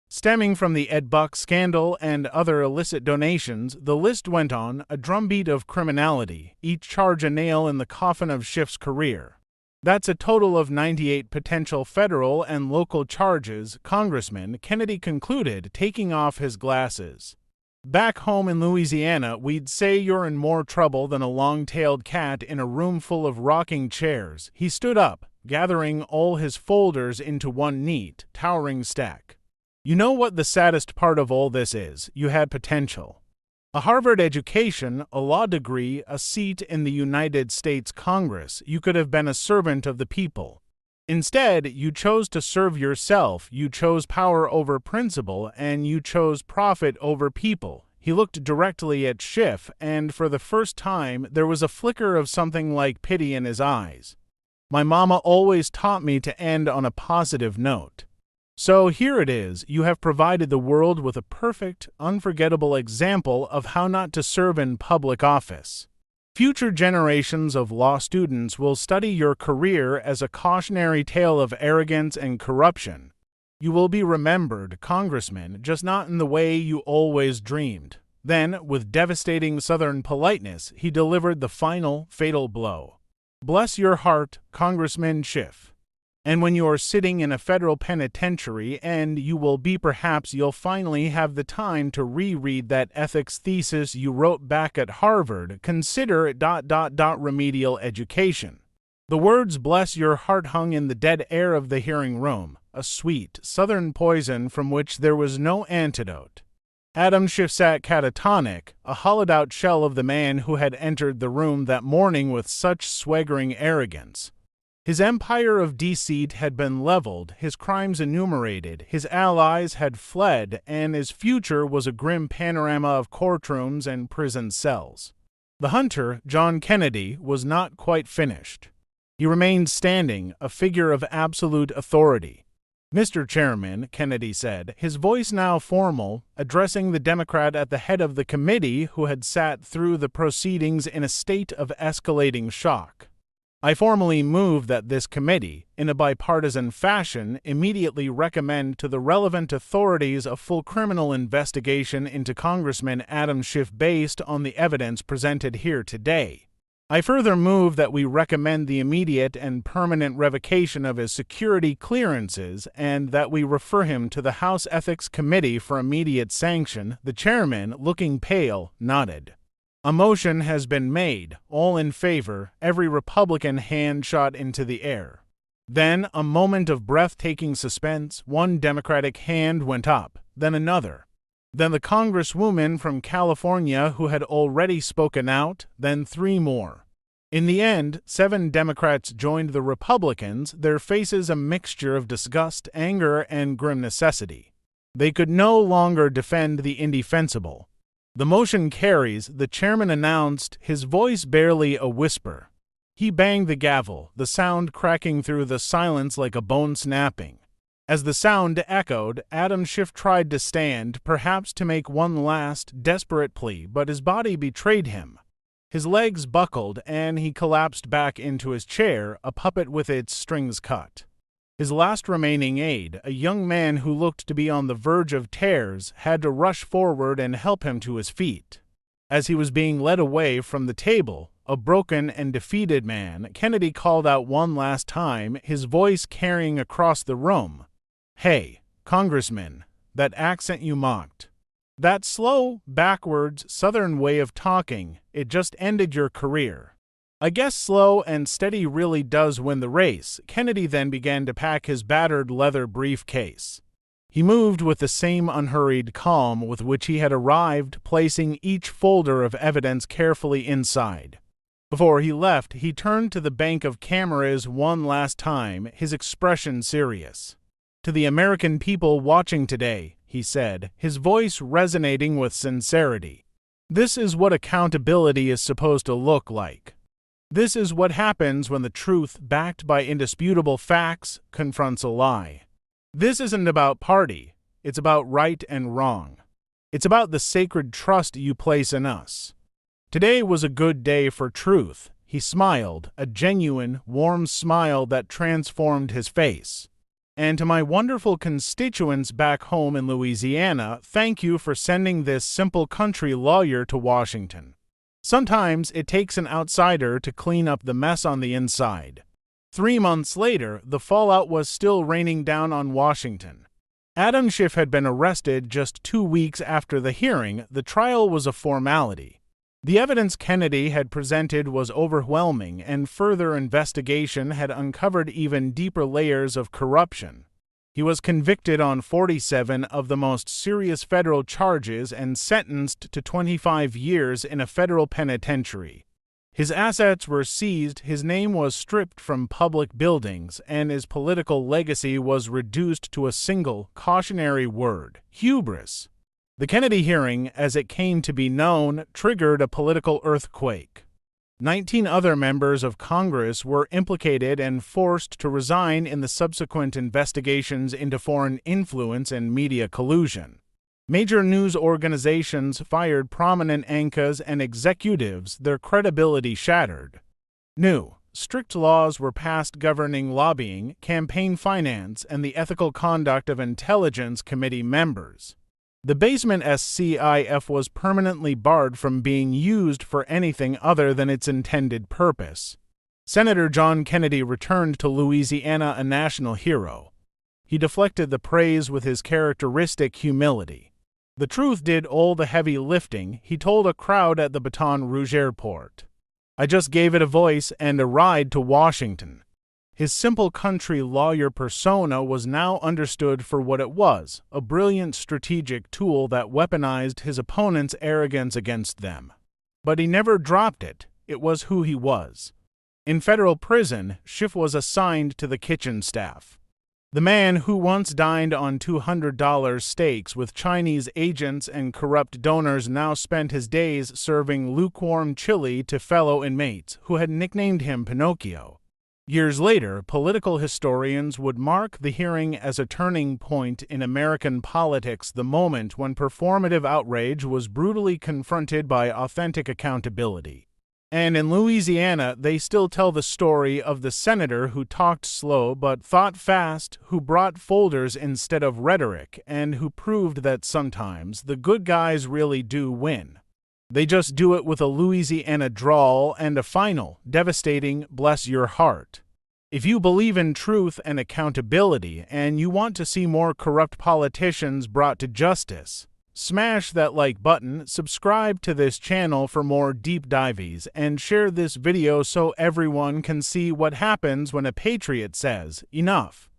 Stemming from the Ed Buck scandal and other illicit donations, the list went on, a drumbeat of criminality, each charge a nail in the coffin of Schiff's career. That's a total of 98 potential federal and local charges, Congressman, Kennedy concluded, taking off his glasses. Back home in Louisiana, we'd say you're in more trouble than a long-tailed cat in a room full of rocking chairs. He stood up, gathering all his folders into one neat, towering stack. You know what the saddest part of all this is? You had potential. A Harvard education, a law degree, a seat in the United States Congress. You could have been a servant of the people. Instead, you chose to serve yourself, you chose power over principle, and you chose profit over people. He looked directly at Schiff, and for the first time, there was a flicker of something like pity in his eyes. My mama always taught me to end on a positive note. So here it is, you have provided the world with a perfect, unforgettable example of how not to serve in public office. Future generations of law students will study your career as a cautionary tale of arrogance and corruption. You will be remembered, Congressman, just not in the way you always dreamed. Then, with devastating Southern politeness, he delivered the final, fatal blow. Bless your heart, Congressman Schiff. And when you are sitting in a federal penitentiary, and you will be, perhaps you'll finally have the time to reread that ethics thesis you wrote back at Harvard, consider ... remedial education. The words bless your heart hung in the dead air of the hearing room, a sweet, southern poison from which there was no antidote. Adam Schiff sat catatonic, a hollowed-out shell of the man who had entered the room that morning with such swaggering arrogance. His empire of deceit had been leveled, his crimes enumerated, his allies had fled, and his future was a grim panorama of courtrooms and prison cells. The hunter, John Kennedy, was not quite finished. He remained standing, a figure of absolute authority. Mr. Chairman, Kennedy said, his voice now formal, addressing the Democrat at the head of the committee who had sat through the proceedings in a state of escalating shock. I formally move that this committee, in a bipartisan fashion, immediately recommend to the relevant authorities a full criminal investigation into Congressman Adam Schiff based on the evidence presented here today. I further move that we recommend the immediate and permanent revocation of his security clearances and that we refer him to the House Ethics Committee for immediate sanction. The chairman, looking pale, nodded. A motion has been made, all in favor, every Republican hand shot into the air. Then, a moment of breathtaking suspense, one Democratic hand went up, then another. Then the Congresswoman from California who had already spoken out, then 3 more. In the end, 7 Democrats joined the Republicans, their faces a mixture of disgust, anger, and grim necessity. They could no longer defend the indefensible. The motion carries, the chairman announced, his voice barely a whisper. He banged the gavel, the sound cracking through the silence like a bone snapping. As the sound echoed, Adam Schiff tried to stand, perhaps to make one last, desperate plea, but his body betrayed him. His legs buckled, and he collapsed back into his chair, a puppet with its strings cut. His last remaining aide, a young man who looked to be on the verge of tears, had to rush forward and help him to his feet. As he was being led away from the table, a broken and defeated man, Kennedy called out one last time, his voice carrying across the room. Hey, Congressman, that accent you mocked. That slow, backwards, southern way of talking, it just ended your career. I guess slow and steady really does win the race. Kennedy then began to pack his battered leather briefcase. He moved with the same unhurried calm with which he had arrived, placing each folder of evidence carefully inside. Before he left, he turned to the bank of cameras one last time, his expression serious. To the American people watching today, he said, his voice resonating with sincerity. This is what accountability is supposed to look like. This is what happens when the truth, backed by indisputable facts, confronts a lie. This isn't about party. It's about right and wrong. It's about the sacred trust you place in us. Today was a good day for truth. He smiled, a genuine, warm smile that transformed his face. And to my wonderful constituents back home in Louisiana, thank you for sending this simple country lawyer to Washington. Sometimes it takes an outsider to clean up the mess on the inside. 3 months later, the fallout was still raining down on Washington. Adam Schiff had been arrested just 2 weeks after the hearing. The trial was a formality. The evidence Kennedy had presented was overwhelming, and further investigation had uncovered even deeper layers of corruption. He was convicted on 47 of the most serious federal charges and sentenced to 25 years in a federal penitentiary. His assets were seized, his name was stripped from public buildings, and his political legacy was reduced to a single cautionary word: hubris. The Kennedy hearing, as it came to be known, triggered a political earthquake. 19 other members of Congress were implicated and forced to resign in the subsequent investigations into foreign influence and media collusion. Major news organizations fired prominent anchors and executives, their credibility shattered. New, strict laws were passed governing lobbying, campaign finance, and the ethical conduct of Intelligence Committee members. The basement SCIF was permanently barred from being used for anything other than its intended purpose. Senator John Kennedy returned to Louisiana a national hero. He deflected the praise with his characteristic humility. The truth did all the heavy lifting, he told a crowd at the Baton Rouge airport. I just gave it a voice and a ride to Washington. His simple country lawyer persona was now understood for what it was, a brilliant strategic tool that weaponized his opponent's arrogance against them. But he never dropped it. It was who he was. In federal prison, Schiff was assigned to the kitchen staff. The man who once dined on $200 steaks with Chinese agents and corrupt donors now spent his days serving lukewarm chili to fellow inmates who had nicknamed him Pinocchio. Years later, political historians would mark the hearing as a turning point in American politics, the moment when performative outrage was brutally confronted by authentic accountability. And in Louisiana, they still tell the story of the senator who talked slow but thought fast, who brought folders instead of rhetoric, and who proved that sometimes the good guys really do win. They just do it with a Louisiana drawl and a final, devastating bless your heart. If you believe in truth and accountability and you want to see more corrupt politicians brought to justice, smash that like button, subscribe to this channel for more deep dives, and share this video so everyone can see what happens when a patriot says, enough.